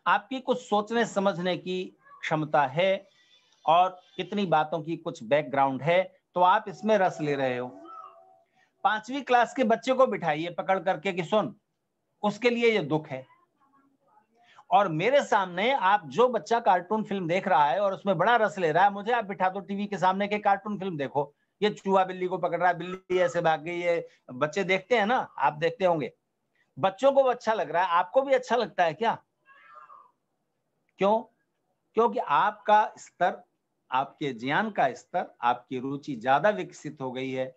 आपकी कुछ सोचने समझने की क्षमता है और इतनी बातों की कुछ बैकग्राउंड है, तो आप इसमें रस ले रहे हो। 5वीं क्लास के बच्चे को बिठाइए पकड़ करके कि सुन, उसके लिए ये दुख है। और मेरे सामने आप, जो बच्चा कार्टून फिल्म देख रहा है और उसमें बड़ा रस ले रहा है, मुझे आप बिठा दो टीवी के सामने के कार्टून फिल्म देखो, ये चूहा बिल्ली को पकड़ रहा है, बिल्ली ऐसे भाग गई, ये बच्चे देखते हैं ना, आप देखते होंगे। बच्चों को अच्छा लग रहा है, आपको भी अच्छा लगता है क्या? क्यों? क्योंकि आपका स्तर, आपके ज्ञान का स्तर, आपकी रुचि ज्यादा विकसित हो गई है।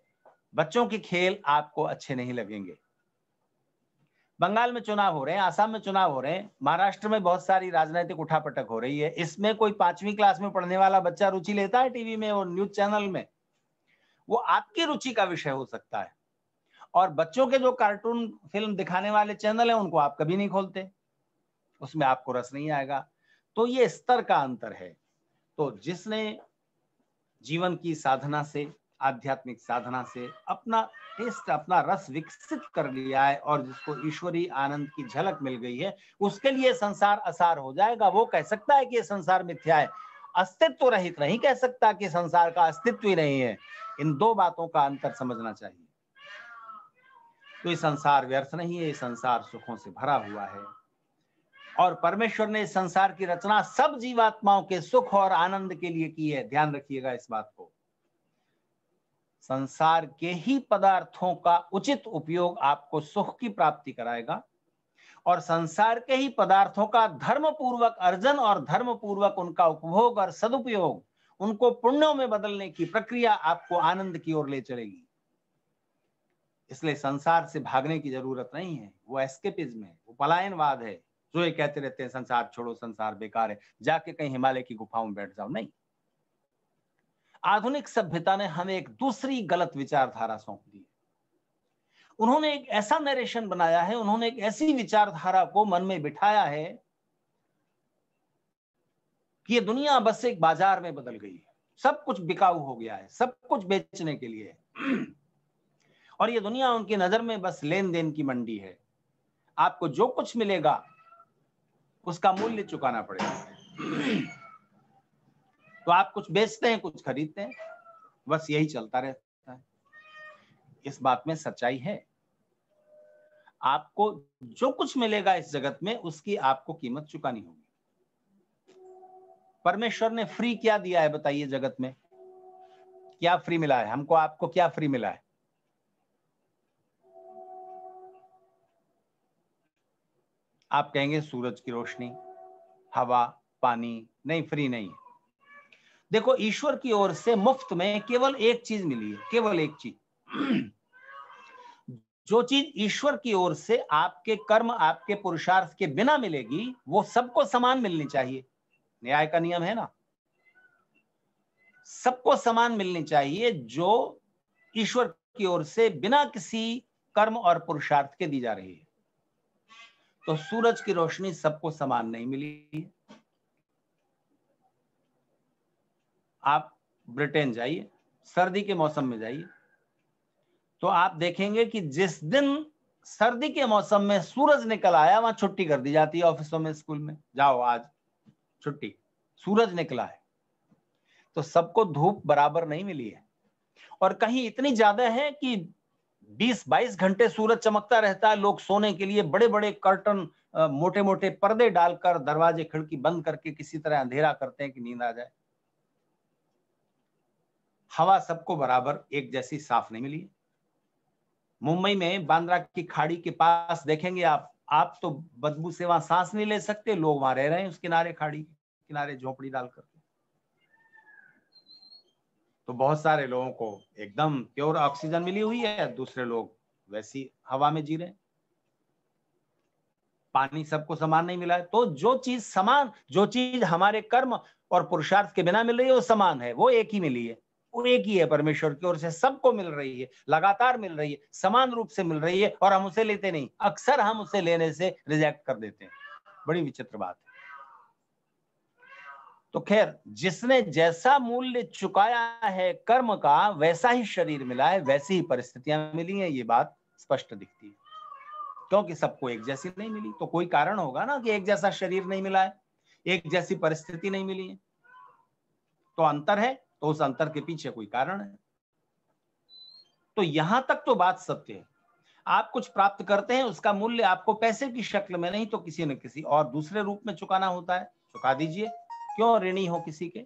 बच्चों के खेल आपको अच्छे नहीं लगेंगे। बंगाल में चुनाव हो रहे हैं, आसाम में चुनाव हो रहे हैं, महाराष्ट्र में बहुत सारी राजनीतिक उठापटक हो रही है। इसमें कोई 5वीं क्लास में पढ़ने वाला बच्चा रुचि लेता है टीवी में और न्यूज चैनल में? वो आपकी रुचि का विषय हो सकता है। और बच्चों के जो कार्टून फिल्म दिखाने वाले चैनल हैं उनको आप कभी नहीं खोलते, उसमें आपको रस नहीं आएगा। तो ये स्तर का अंतर है। तो जिसने जीवन की साधना से, आध्यात्मिक साधना से अपना टेस्ट, अपना रस विकसित कर लिया है और जिसको ईश्वरीय आनंद की झलक मिल गई है, उसके लिए संसार असार हो जाएगा। वो कह सकता है कि ये संसार मिथ्या है, अस्तित्व रहित नहीं कह सकता कि संसार का अस्तित्व ही नहीं है। इन दो बातों का अंतर समझना चाहिए। तो ये संसार व्यर्थ नहीं है, ये संसार सुखों से भरा हुआ है और परमेश्वर ने इस संसार की रचना सब जीवात्माओं के सुख और आनंद के लिए की है। ध्यान रखिएगा इस बात को। संसार के ही पदार्थों का उचित उपयोग आपको सुख की प्राप्ति कराएगा और संसार के ही पदार्थों का धर्मपूर्वक अर्जन और धर्मपूर्वक उनका उपभोग और सदुपयोग, उनको पुण्यों में बदलने की प्रक्रिया आपको आनंद की ओर ले चलेगी। इसलिए संसार से भागने की जरूरत नहीं है, वो एस्केपिज्म है, वो पलायनवाद है। जो ये कहते रहते हैं संसार छोड़ो, संसार बेकार है, जाके कहीं हिमालय की गुफाओं में बैठ जाओ, नहीं। आधुनिक सभ्यता ने हमें एक दूसरी गलत विचारधारा सौंप दी। उन्होंने एक ऐसा नरेशन बनाया है, उन्होंने एक ऐसी विचारधारा को मन में बिठाया है कि ये दुनिया बस एक बाजार में बदल गई है, सब कुछ बिकाऊ हो गया है, सब कुछ बेचने के लिए और ये दुनिया उनकी नजर में बस लेन देन की मंडी है। आपको जो कुछ मिलेगा उसका मूल्य चुकाना पड़ेगा। तो आप कुछ बेचते हैं, कुछ खरीदते हैं, बस यही चलता रहता है। इस बात में सच्चाई है। आपको जो कुछ मिलेगा इस जगत में उसकी आपको कीमत चुकानी होगी। परमेश्वर ने फ्री क्या दिया है बताइए जगत में? क्या फ्री मिला है हमको, आपको क्या फ्री मिला है? आप कहेंगे सूरज की रोशनी, हवा, पानी। नहीं, फ्री नहीं। देखो, ईश्वर की ओर से मुफ्त में केवल एक चीज मिली है, केवल एक चीज। जो चीज ईश्वर की ओर से आपके कर्म, आपके पुरुषार्थ के बिना मिलेगी, वो सबको समान मिलनी चाहिए। न्याय का नियम है ना, सबको समान मिलनी चाहिए जो ईश्वर की ओर से बिना किसी कर्म और पुरुषार्थ के दी जा रही है। तो सूरज की रोशनी सबको समान नहीं मिली। आप ब्रिटेन जाइए, सर्दी के मौसम में जाइए, तो आप देखेंगे कि जिस दिन सर्दी के मौसम में सूरज निकल आया, वहां छुट्टी कर दी जाती है ऑफिसों में, स्कूल में, जाओ आज छुट्टी, सूरज निकला है। तो सबको धूप बराबर नहीं मिली है और कहीं इतनी ज्यादा है कि 20-22 घंटे सूरज चमकता रहता है। लोग सोने के लिए बड़े बड़े कर्टन, मोटे मोटे पर्दे डालकर, दरवाजे खिड़की बंद करके किसी तरह अंधेरा करते हैं कि नींद आ जाए। हवा सबको बराबर एक जैसी साफ नहीं मिली। मुंबई में बांद्रा की खाड़ी के पास देखेंगे आप तो बदबू से वहां सांस नहीं ले सकते। लोग वहां रह रहे हैं उस किनारे, खाड़ी के किनारे झोपड़ी डालकर। तो बहुत सारे लोगों को एकदम प्योर ऑक्सीजन मिली हुई है, दूसरे लोग वैसी हवा में जी रहे हैं। पानी सबको समान नहीं मिला है। तो जो चीज समान, जो चीज हमारे कर्म और पुरुषार्थ के बिना मिल रही है वो समान है, वो एक ही मिली है, वो एक ही है, परमेश्वर की ओर से सबको मिल रही है, लगातार मिल रही है, समान रूप से मिल रही है और हम उसे लेते नहीं। अक्सर हम उसे लेने से रिजेक्ट कर देते हैं। बड़ी विचित्र बात है। तो खैर, जिसने जैसा मूल्य चुकाया है कर्म का, वैसा ही शरीर मिला है, वैसी ही परिस्थितियां मिली हैं, ये बात स्पष्ट दिखती है। क्योंकि सबको एक जैसी नहीं मिली, तो कोई कारण होगा ना कि एक जैसा शरीर नहीं मिला है, एक जैसी परिस्थिति नहीं मिली है। तो अंतर है, तो उस अंतर के पीछे कोई कारण है। तो यहां तक तो बात सत्य है। आप कुछ प्राप्त करते हैं, उसका मूल्य आपको पैसे की शक्ल में नहीं तो किसी न किसी और दूसरे रूप में चुकाना होता है। चुका दीजिए, क्यों ऋणी हो किसी के।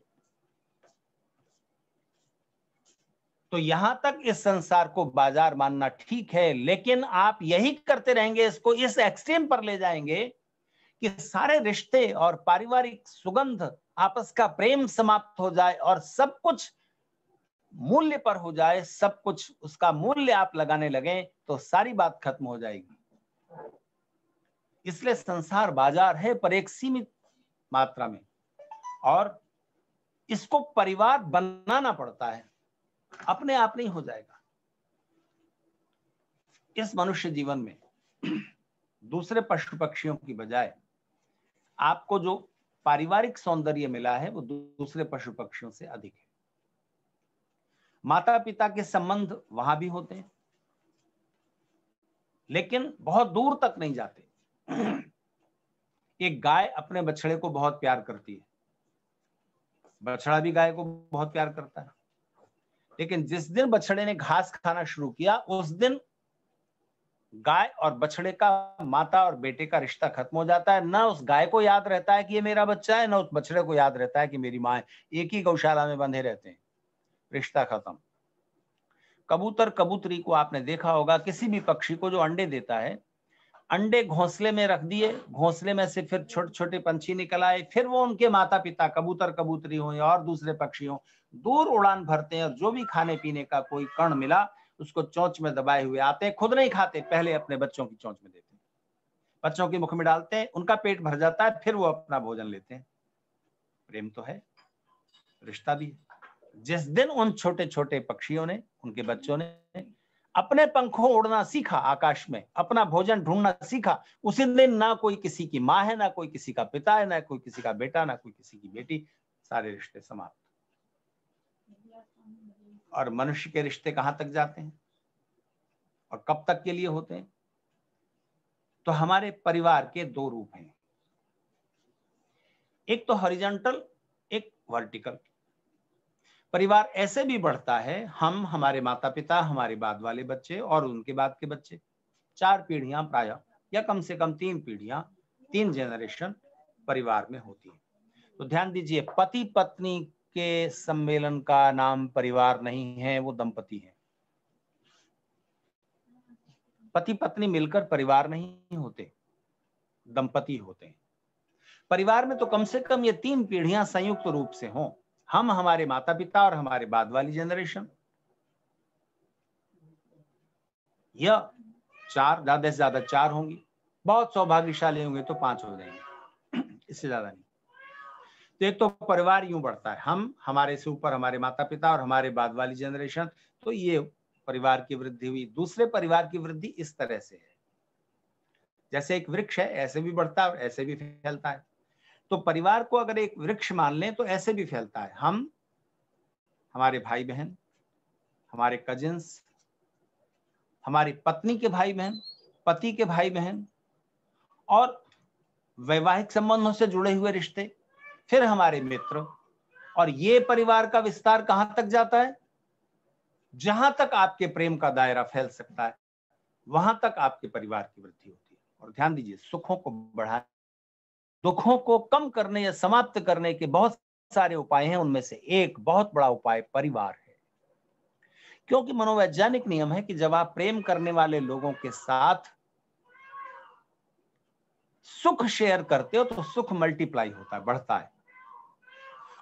तो यहां तक इस संसार को बाजार मानना ठीक है, लेकिन आप यही करते रहेंगे, इसको इस एक्सट्रीम पर ले जाएंगे कि सारे रिश्ते और पारिवारिक सुगंध, आपस का प्रेम समाप्त हो जाए और सब कुछ मूल्य पर हो जाए, सब कुछ उसका मूल्य आप लगाने लगे, तो सारी बात खत्म हो जाएगी। इसलिए संसार बाजार है, पर एक सीमित मात्रा में, और इसको परिवार बनाना पड़ता है, अपने आप नहीं हो जाएगा। इस मनुष्य जीवन में दूसरे पशु पक्षियों की बजाय आपको जो पारिवारिक सौंदर्य मिला है वो दूसरे पशु पक्षियों से अधिक है। माता पिता के संबंध वहां भी होते हैं, लेकिन बहुत दूर तक नहीं जाते। एक गाय अपने बछड़े को बहुत प्यार करती है, बछड़ा भी गाय को बहुत प्यार करता है, लेकिन जिस दिन बछड़े ने घास खाना शुरू किया उस दिन गाय और बछड़े का, माता और बेटे का रिश्ता खत्म हो जाता है। ना उस गाय को याद रहता है कि ये मेरा बच्चा है, ना उस बछड़े को याद रहता है कि मेरी माँ है। एक ही गौशाला में बंधे रहते हैं, रिश्ता खत्म। कबूतर कबूतरी को आपने देखा होगा, किसी भी पक्षी को जो अंडे देता है, अंडे घोंसले में रख दिए, घोंसले में से फिर छोटे छोटे पंछी निकल आए, फिर वो उनके माता पिता कबूतर कबूतरी हो या और दूसरे पक्षी हो, दूर उड़ान भरते हैं और जो भी खाने पीने का कोई कण मिला उसको चोंच में दबाए हुए आते हैं। खुद नहीं खाते, पहले अपने बच्चों की चोंच में देते हैं, बच्चों के मुख में डालते हैं, उनका पेट भर जाता है, फिर वो अपना भोजन लेते हैं। प्रेम तो है, रिश्ता भी है। जिस दिन उन छोटे छोटे पक्षियों ने, उनके बच्चों ने अपने पंखों उड़ना सीखा, आकाश में अपना भोजन ढूंढना सीखा, उसी दिन ना कोई किसी की माँ है, ना कोई किसी का पिता है, ना कोई किसी का बेटा, ना कोई किसी की बेटी, सारे रिश्ते समाप्त। और मनुष्य के रिश्ते कहां तक जाते हैं और कब तक के लिए होते हैं? तो हमारे परिवार के दो रूप हैं, एक तो हॉरिजॉन्टल, एक वर्टिकल। परिवार ऐसे भी बढ़ता है, हम, हमारे माता पिता, हमारे बाद वाले बच्चे और उनके बाद के बच्चे, 4 पीढ़ियां प्राय, या कम से कम 3 पीढ़ियां, 3 जनरेशन परिवार में होती है। तो ध्यान दीजिए, पति पत्नी के सम्मेलन का नाम परिवार नहीं है, वो दंपति है। पति पत्नी मिलकर परिवार नहीं होते, दंपति होते हैं। परिवार में तो कम से कम ये 3 पीढ़ियां संयुक्त रूप से हों, हम, हमारे माता पिता और हमारे बाद वाली जनरेशन, या 4, ज्यादा से ज्यादा 4 होंगी, बहुत सौभाग्यशाली होंगे तो 5 हो जाएंगे, इससे ज्यादा नहीं। तो एक तो परिवार यूं बढ़ता है, हम, हमारे से ऊपर हमारे माता पिता और हमारे बाद वाली जनरेशन, तो ये परिवार की वृद्धि हुई। दूसरे परिवार की वृद्धि इस तरह से है, जैसे एक वृक्ष है, ऐसे भी बढ़ता है और ऐसे भी फैलता है। तो परिवार को अगर एक वृक्ष मान लें तो ऐसे भी फैलता है, हम, हमारे भाई बहन, हमारे कजिन्स, हमारी पत्नी के भाई बहन, पति के भाई बहन, और वैवाहिक संबंधों से जुड़े हुए रिश्ते, फिर हमारे मित्र। और ये परिवार का विस्तार कहां तक जाता है? जहां तक आपके प्रेम का दायरा फैल सकता है, वहां तक आपके परिवार की वृद्धि होती है। और ध्यान दीजिए, सुखों को बढ़ाने, दुखों को कम करने या समाप्त करने के बहुत सारे उपाय हैं, उनमें से एक बहुत बड़ा उपाय परिवार है। क्योंकि मनोवैज्ञानिक नियम है कि जब आप प्रेम करने वाले लोगों के साथ सुख शेयर करते हो तो सुख मल्टीप्लाई होता है, बढ़ता है,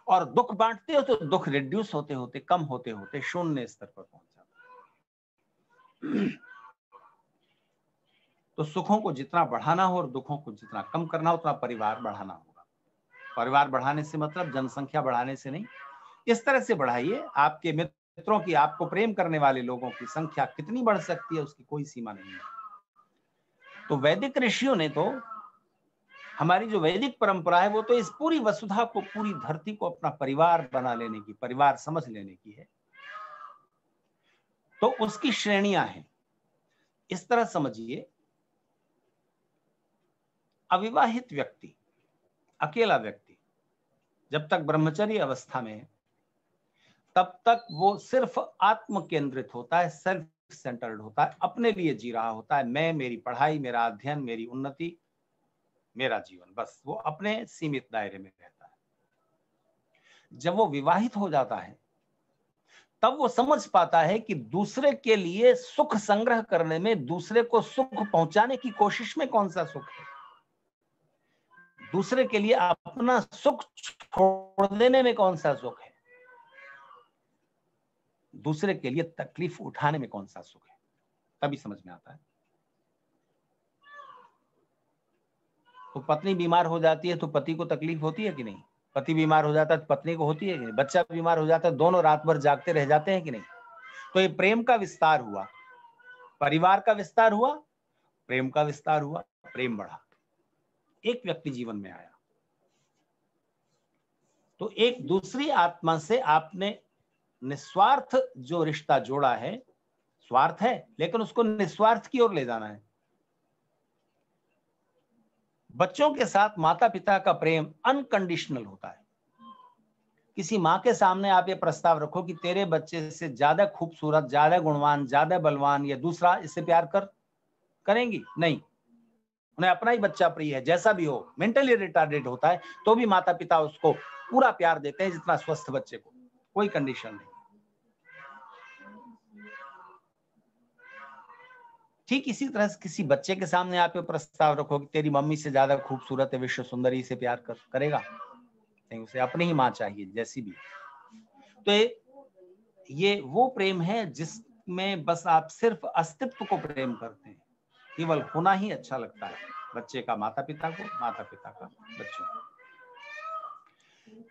और दुख बांटते हो तो दुख रिड्यूस होते होते, कम होते होते शून्य स्तर पर पहुंच जाता है। तो सुखों को जितना बढ़ाना हो और दुखों को जितना कम करना हो, उतना परिवार बढ़ाना होगा। परिवार बढ़ाने से मतलब जनसंख्या बढ़ाने से नहीं, इस तरह से बढ़ाइए, आपके मित्रों की, आपको प्रेम करने वाले लोगों की संख्या कितनी बढ़ सकती है उसकी कोई सीमा नहीं है। तो वैदिक ऋषियों ने तो, हमारी जो वैदिक परंपरा है वो तो इस पूरी वसुधा को, पूरी धरती को अपना परिवार बना लेने की, परिवार समझ लेने की है। तो उसकी श्रेणियां हैं, इस तरह समझिए, अविवाहित व्यक्ति, अकेला व्यक्ति जब तक ब्रह्मचर्य अवस्था में है तब तक वो सिर्फ आत्म केंद्रित होता है, सेल्फ सेंटर्ड होता है, अपने लिए जी रहा होता है। मैं, मेरी पढ़ाई, मेरा अध्ययन, मेरी उन्नति, मेरा जीवन, बस वो अपने सीमित दायरे में रहता है। जब वो विवाहित हो जाता है तब वो समझ पाता है कि दूसरे के लिए सुख संग्रह करने में, दूसरे को सुख पहुंचाने की कोशिश में कौन सा सुख है, दूसरे के लिए अपना सुख छोड़ देने में कौन सा सुख है, दूसरे के लिए तकलीफ उठाने में कौन सा सुख है, तभी समझ में आता है। तो पत्नी बीमार हो जाती है तो पति को तकलीफ होती है कि नहीं? पति बीमार हो जाता है तो पत्नी को होती है कि नहीं? बच्चा बीमार हो जाता है, दोनों रात भर जागते रह जाते हैं कि नहीं? तो ये प्रेम का विस्तार हुआ, परिवार का विस्तार हुआ, प्रेम का विस्तार हुआ, प्रेम बढ़ा, एक व्यक्ति जीवन में आया। तो एक दूसरी आत्मा से आपने निस्वार्थ जो रिश्ता जोड़ा है, स्वार्थ है लेकिन उसको निस्वार्थ की ओर ले जाना है। बच्चों के साथ माता पिता का प्रेम अनकंडीशनल होता है। किसी माँ के सामने आप ये प्रस्ताव रखो कि तेरे बच्चे से ज्यादा खूबसूरत, ज्यादा गुणवान, ज्यादा बलवान या दूसरा इससे प्यार करेंगी? नहीं। उन्हें अपना ही बच्चा प्रिय है, जैसा भी हो, मेंटली रिटार्डेड होता है तो भी माता पिता उसको पूरा प्यार देते हैं जितना स्वस्थ बच्चे को, कोई कंडीशन नहीं। ठीक इसी तरह से किसी बच्चे के सामने आप ये प्रस्ताव रखो कि तेरी मम्मी से ज्यादा खूबसूरत है विश्व सुंदरी, से प्यार करेगा? नहीं, उसे अपनी ही माँ चाहिए जैसी भी। तो ये वो प्रेम है जिसमें बस आप सिर्फ अस्तित्व को प्रेम करते हैं, केवल होना ही अच्छा लगता है, बच्चे का माता पिता को, माता पिता का बच्चों को।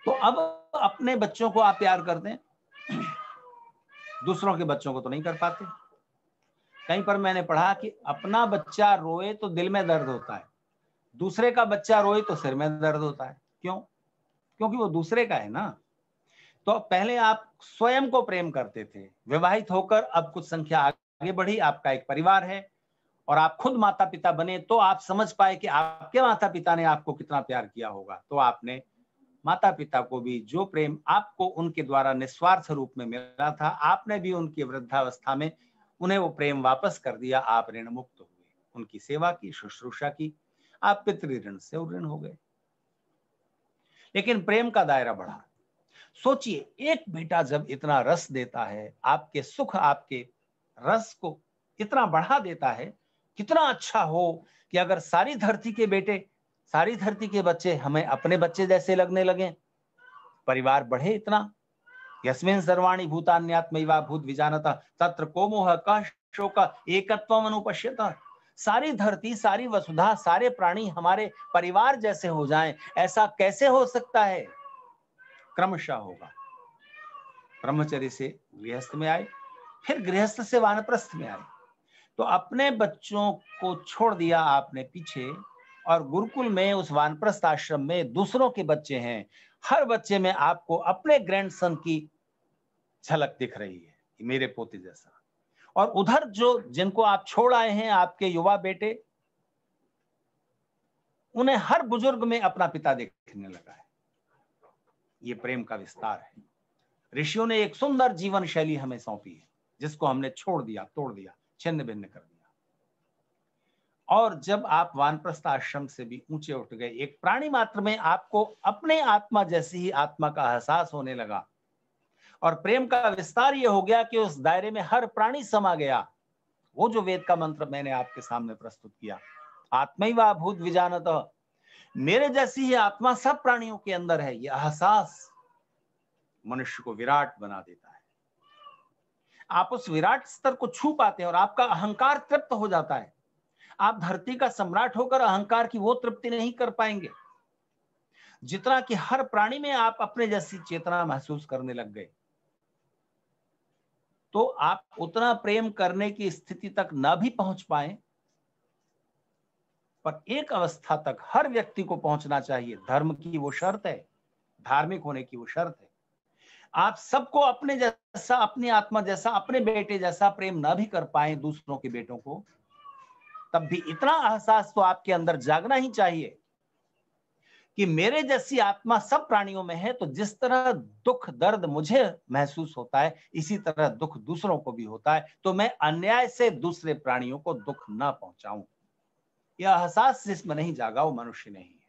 तो अब अपने बच्चों को आप प्यार करते हैं, दूसरों के बच्चों को तो नहीं कर पाते। कहीं पर मैंने पढ़ा कि अपना बच्चा रोए तो दिल में दर्द होता है, दूसरे का बच्चा रोए तो सिर में दर्द होता है। क्यों? क्योंकि वो दूसरे का है ना। तो पहले आप स्वयं को प्रेम करते थे, विवाहित होकर अब कुछ संख्या आगे बढ़ी, आपका एक परिवार है और आप खुद माता पिता बने, तो आप समझ पाए कि आपके माता पिता ने आपको कितना प्यार किया होगा। तो आपने माता पिता को भी जो प्रेम आपको उनके द्वारा निस्वार्थ रूप में मिला था, आपने भी उनकी वृद्धावस्था में उन्हें वो प्रेम वापस कर दिया। आप ऋण मुक्त हुए, उनकी सेवा की, शुश्रूषा की, आप पितृ ऋण से ऋण हो गए। लेकिन प्रेम का दायरा बढ़ा। सोचिए, एक बेटा जब इतना रस देता है, आपके सुख, आपके रस को इतना बढ़ा देता है, कितना अच्छा हो कि अगर सारी धरती के बेटे, सारी धरती के बच्चे हमें अपने बच्चे जैसे लगने लगे, परिवार बढ़े इतना। यस्मिन् सर्वाणि भूतान्यात्मैवा भूत विजानता तत्र को मोह कः शोक एकत्वम् अनुपश्यता। सारी धरती, सारी वसुधा, सारे प्राणी हमारे परिवार जैसे हो जाएं, ऐसा कैसे हो सकता है? क्रमशः होगा। ब्रह्मचर्य से गृहस्थ में आए, फिर गृहस्थ से वानप्रस्थ में आए। तो अपने बच्चों को छोड़ दिया आपने पीछे, और गुरुकुल में, उस वानप्रस्थ आश्रम में दूसरों के बच्चे हैं। हर बच्चे में आपको अपने ग्रैंडसन की झलक दिख रही है, मेरे पोते जैसा। और उधर जो जिनको आप छोड़ आए हैं, आपके युवा बेटे, उन्हें हर बुजुर्ग में अपना पिता देखने लगा है। ये प्रेम का विस्तार है। ऋषियों ने एक सुंदर जीवन शैली हमें सौंपी है, जिसको हमने छोड़ दिया, तोड़ दिया, छिन्न भिन्न कर दिया। और जब आप वानप्रस्थ आश्रम से भी ऊंचे उठ गए, एक प्राणी मात्र में आपको अपने आत्मा जैसी ही आत्मा का एहसास होने लगा, और प्रेम का विस्तार ये हो गया कि उस दायरे में हर प्राणी समा गया। वो जो वेद का मंत्र मैंने आपके सामने प्रस्तुत किया, आत्मैवा भूत विजानतः, मेरे जैसी ही आत्मा सब प्राणियों के अंदर है, यह एहसास मनुष्य को विराट बना देता है। आप उस विराट स्तर को छू पाते हैं और आपका अहंकार तृप्त हो जाता है। आप धरती का सम्राट होकर अहंकार की वो तृप्ति नहीं कर पाएंगे जितना कि हर प्राणी में आप अपने जैसी चेतना महसूस करने लग गए। तो आप उतना प्रेम करने की स्थिति तक न भी पहुंच पाए, पर एक अवस्था तक हर व्यक्ति को पहुंचना चाहिए। धर्म की वो शर्त है, धार्मिक होने की वो शर्त है। आप सबको अपने जैसा, अपनी आत्मा जैसा, अपने बेटे जैसा प्रेम न भी कर पाए दूसरों के बेटों को, तब भी इतना एहसास तो आपके अंदर जागना ही चाहिए कि मेरे जैसी आत्मा सब प्राणियों में है। तो जिस तरह दुख दर्द मुझे महसूस होता है, इसी तरह दुख दूसरों को भी होता है। तो मैं अन्याय से दूसरे प्राणियों को दुख न पहुंचाऊं। यह एहसास जिसमें नहीं जागा, वो मनुष्य नहीं है,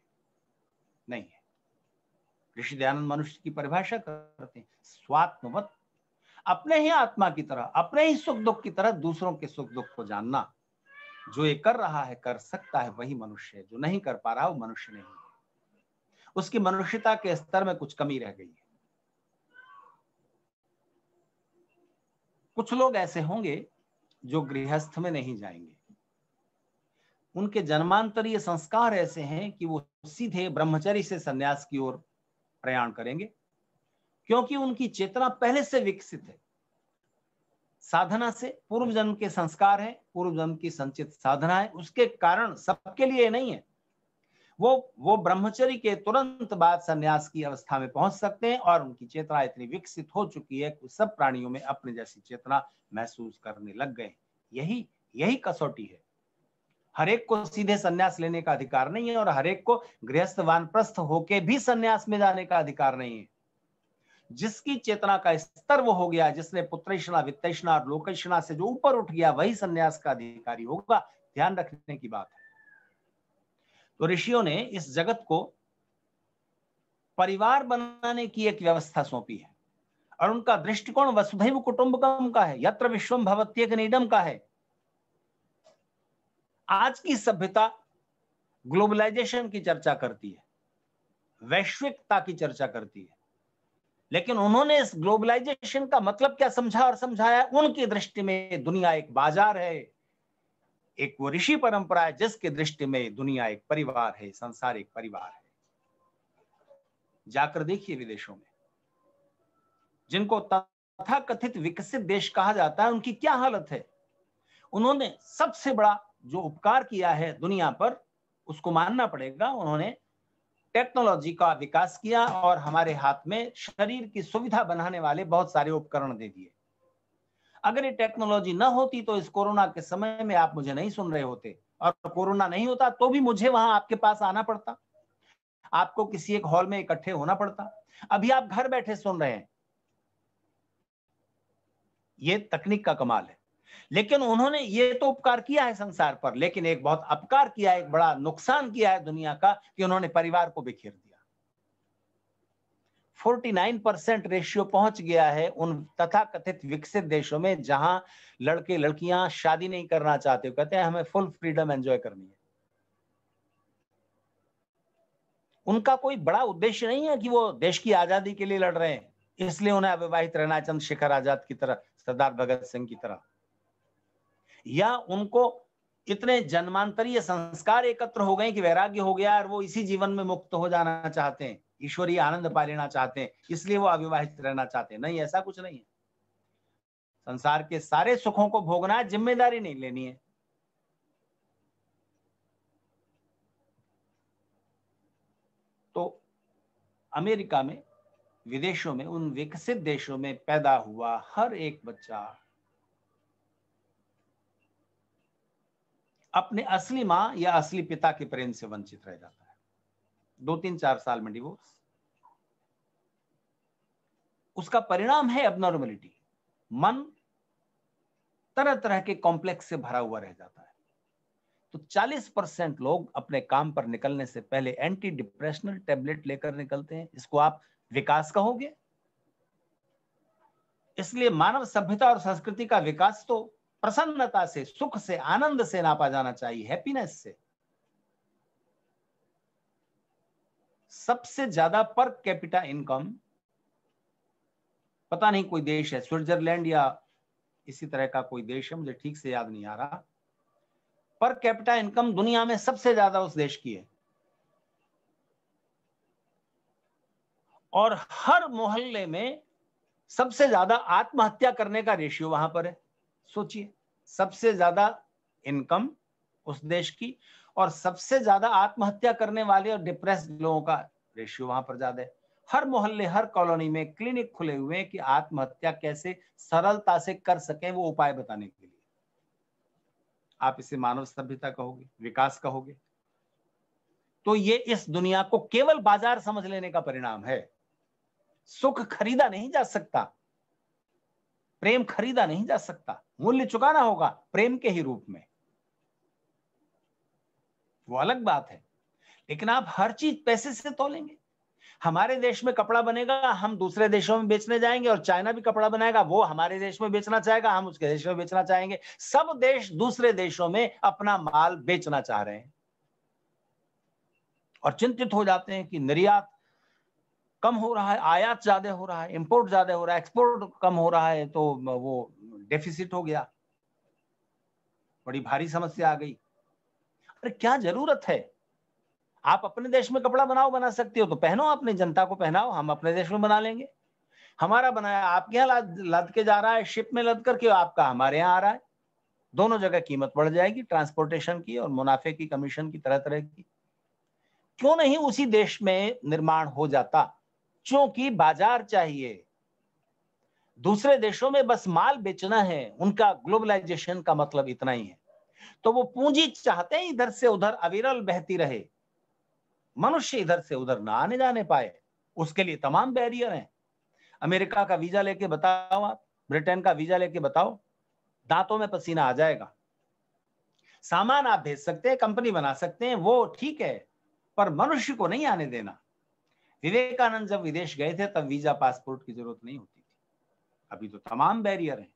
नहीं है। ऋषि दयानंद मनुष्य की परिभाषा करते हैं, स्वात्मवत, अपने ही आत्मा की तरह, अपने ही सुख दुख की तरह दूसरों के सुख दुख को जानना। जो ये कर रहा है, कर सकता है, वही मनुष्य है। जो नहीं कर पा रहा, वो मनुष्य नहीं है। उसकी मनुष्यता के स्तर में कुछ कमी रह गई है। कुछ लोग ऐसे होंगे जो गृहस्थ में नहीं जाएंगे, उनके जन्मांतरीय संस्कार ऐसे हैं कि वो सीधे ब्रह्मचर्य से संन्यास की ओर प्रयाण करेंगे, क्योंकि उनकी चेतना पहले से विकसित है। साधना से पूर्व जन्म के संस्कार है, पूर्व जन्म की संचित साधना है, उसके कारण सबके लिए नहीं है। वो ब्रह्मचर्य के तुरंत बाद संन्यास की अवस्था में पहुंच सकते हैं और उनकी चेतना इतनी विकसित हो चुकी है कि सब प्राणियों में अपने जैसी चेतना महसूस करने लग गए। यही कसौटी है। हर एक को सीधे संन्यास लेने का अधिकार नहीं है और हर एक को गृहस्थ वानप्रस्थ होके भी संन्यास में जाने का अधिकार नहीं है। जिसकी चेतना का स्तर वो हो गया, जिसने पुत्रैषणा, वित्तैषणा और लोकैषणा से जो ऊपर उठ गया, वही संन्यास का अधिकारी होगा। ध्यान रखने की बात है। तो ऋषियों ने इस जगत को परिवार बनाने की एक व्यवस्था सौंपी है और उनका दृष्टिकोण वसुधैव कुटुंबकम का है, यत्र विश्वम भवत्येकनीडम का है। आज की सभ्यता ग्लोबलाइजेशन की चर्चा करती है, वैश्विकता की चर्चा करती है, लेकिन उन्होंने इस ग्लोबलाइजेशन का मतलब क्या समझा और समझाया? उनकी दृष्टि में दुनिया एक बाजार है, एक वो ऋषि परंपरा है जिसकी दृष्टि में दुनिया एक परिवार है, संसार एक परिवार है। जाकर देखिए विदेशों में, जिनको तथाकथित विकसित देश कहा जाता है, उनकी क्या हालत है। उन्होंने सबसे बड़ा जो उपकार किया है दुनिया पर, उसको मानना पड़ेगा। उन्होंने टेक्नोलॉजी का विकास किया और हमारे हाथ में शरीर की सुविधा बनाने वाले बहुत सारे उपकरण दे दिए। अगर ये टेक्नोलॉजी ना होती तो इस कोरोना के समय में आप मुझे नहीं सुन रहे होते, और कोरोना नहीं होता तो भी मुझे वहां आपके पास आना पड़ता, आपको किसी एक हॉल में इकट्ठे होना पड़ता। अभी आप घर बैठे सुन रहे हैं। ये तकनीक का कमाल है। लेकिन उन्होंने ये तो उपकार किया है संसार पर, लेकिन एक बहुत अपकार किया, एक बड़ा नुकसान किया है दुनिया का, कि उन्होंने परिवार को बिखेर दिया। 49% रेशियो पहुंच गया है उन तथाकथित विकसित देशों में जहां लड़के लड़कियां शादी नहीं करना चाहते, कहते हैं हमें फुल फ्रीडम एंजॉय करनी है। उनका कोई बड़ा उद्देश्य नहीं है कि वो देश की आजादी के लिए लड़ रहे हैं, इसलिए उन्हें अविवाहित रहना, चंद्रशेखर आजाद की तरह, सरदार भगत सिंह की तरह, या उनको इतने जन्मांतरीय संस्कार एकत्र हो गए कि वैराग्य हो गया और वो इसी जीवन में मुक्त हो जाना चाहते हैं, ईश्वरीय आनंद पा लेना चाहते हैं, इसलिए वो अविवाहित रहना चाहते हैं। नहीं, ऐसा कुछ नहीं है। संसार के सारे सुखों को भोगना है, जिम्मेदारी नहीं लेनी है। तो अमेरिका में, विदेशों में, उन विकसित देशों में पैदा हुआ हर एक बच्चा अपने असली मां या असली पिता के प्रेम से वंचित रह जाता है। 2-3-4 साल में डिवोर्स। उसका परिणाम है एबनॉर्मलिटी। मन तरह तरह के कॉम्प्लेक्स से भरा हुआ रह जाता है। तो 40% लोग अपने काम पर निकलने से पहले एंटी डिप्रेशनल टैबलेट लेकर निकलते हैं। इसको आप विकास कहोगे? इसलिए मानव सभ्यता और संस्कृति का विकास तो प्रसन्नता से, सुख से, आनंद से नापा जाना चाहिए, हैप्पीनेस से। सबसे ज्यादा पर कैपिटा इनकम, पता नहीं कोई देश है, स्विट्जरलैंड या इसी तरह का कोई देश है, मुझे ठीक से याद नहीं आ रहा, पर कैपिटा इनकम दुनिया में सबसे ज्यादा उस देश की है। और हर मोहल्ले में सबसे ज्यादा आत्महत्या करने का रेशियो वहां पर है। सोचिए, सबसे ज्यादा इनकम उस देश की और सबसे ज्यादा आत्महत्या करने वाले और डिप्रेस्ड लोगों का रेशियो वहां पर ज्यादा है। हर मोहल्ले, हर कॉलोनी में क्लिनिक खुले हुए हैं कि आत्महत्या कैसे सरलता से कर सकें, वो उपाय बताने के लिए। आप इसे मानव सभ्यता कहोगे, विकास कहोगे, तो ये इस दुनिया को केवल बाजार समझ लेने का परिणाम है। सुख खरीदा नहीं जा सकता, प्रेम खरीदा नहीं जा सकता, मूल्य चुकाना होगा प्रेम के ही रूप में, वो अलग बात है। लेकिन आप हर चीज पैसे से तोलेंगे। हमारे देश में कपड़ा बनेगा, हम दूसरे देशों में बेचने जाएंगे, और चाइना भी कपड़ा बनाएगा, वो हमारे देश में बेचना चाहेगा, हम उसके देश में बेचना चाहेंगे। सब देश दूसरे देशों में अपना माल बेचना चाह रहे हैं और चिंतित हो जाते हैं कि निर्यात कम हो रहा है, आयात ज्यादा हो रहा है, इंपोर्ट ज्यादा हो रहा है, एक्सपोर्ट कम हो रहा है, तो वो डेफिसिट हो गया, बड़ी भारी समस्या आ गई। अरे क्या जरूरत है? आप अपने देश में कपड़ा बनाओ, बना सकते हो तो पहनो, अपनी जनता को पहनाओ, हम अपने देश में बना लेंगे। हमारा बनाया आपके यहाँ लद के जा रहा है, शिप में लद करके, आपका हमारे यहाँ आ रहा है। दोनों जगह कीमत बढ़ जाएगी, ट्रांसपोर्टेशन की और मुनाफे की, कमीशन की, तरह तरह की। क्यों नहीं उसी देश में निर्माण हो जाता? क्योंकि बाजार चाहिए। दूसरे देशों में बस माल बेचना है, उनका ग्लोबलाइजेशन का मतलब इतना ही है। तो वो पूंजी चाहते हैं इधर से उधर अविरल बहती रहे, मनुष्य इधर से उधर ना आने जाने पाए, उसके लिए तमाम बैरियर हैं। अमेरिका का वीजा लेके बताओ, आप ब्रिटेन का वीजा लेके बताओ, दांतों में पसीना आ जाएगा। सामान आप भेज सकते हैं, कंपनी बना सकते हैं, वो ठीक है, पर मनुष्य को नहीं आने देना। विवेकानंद जब विदेश गए थे तब वीजा पासपोर्ट की जरूरत नहीं होती थी, अभी तो तमाम बैरियर हैं,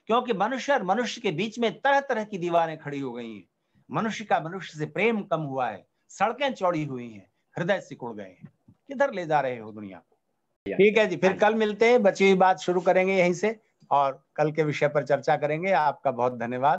क्योंकि मनुष्य और मनुष्य के बीच में तरह तरह की दीवारें खड़ी हो गई हैं। मनुष्य का मनुष्य से प्रेम कम हुआ है, सड़कें चौड़ी हुई हैं, हृदय सिकुड़ गए हैं। किधर ले जा रहे हो दुनिया को? ठीक है जी, फिर कल मिलते हैं, बची हुई बात शुरू करेंगे यहीं से और कल के विषय पर चर्चा करेंगे। आपका बहुत धन्यवाद।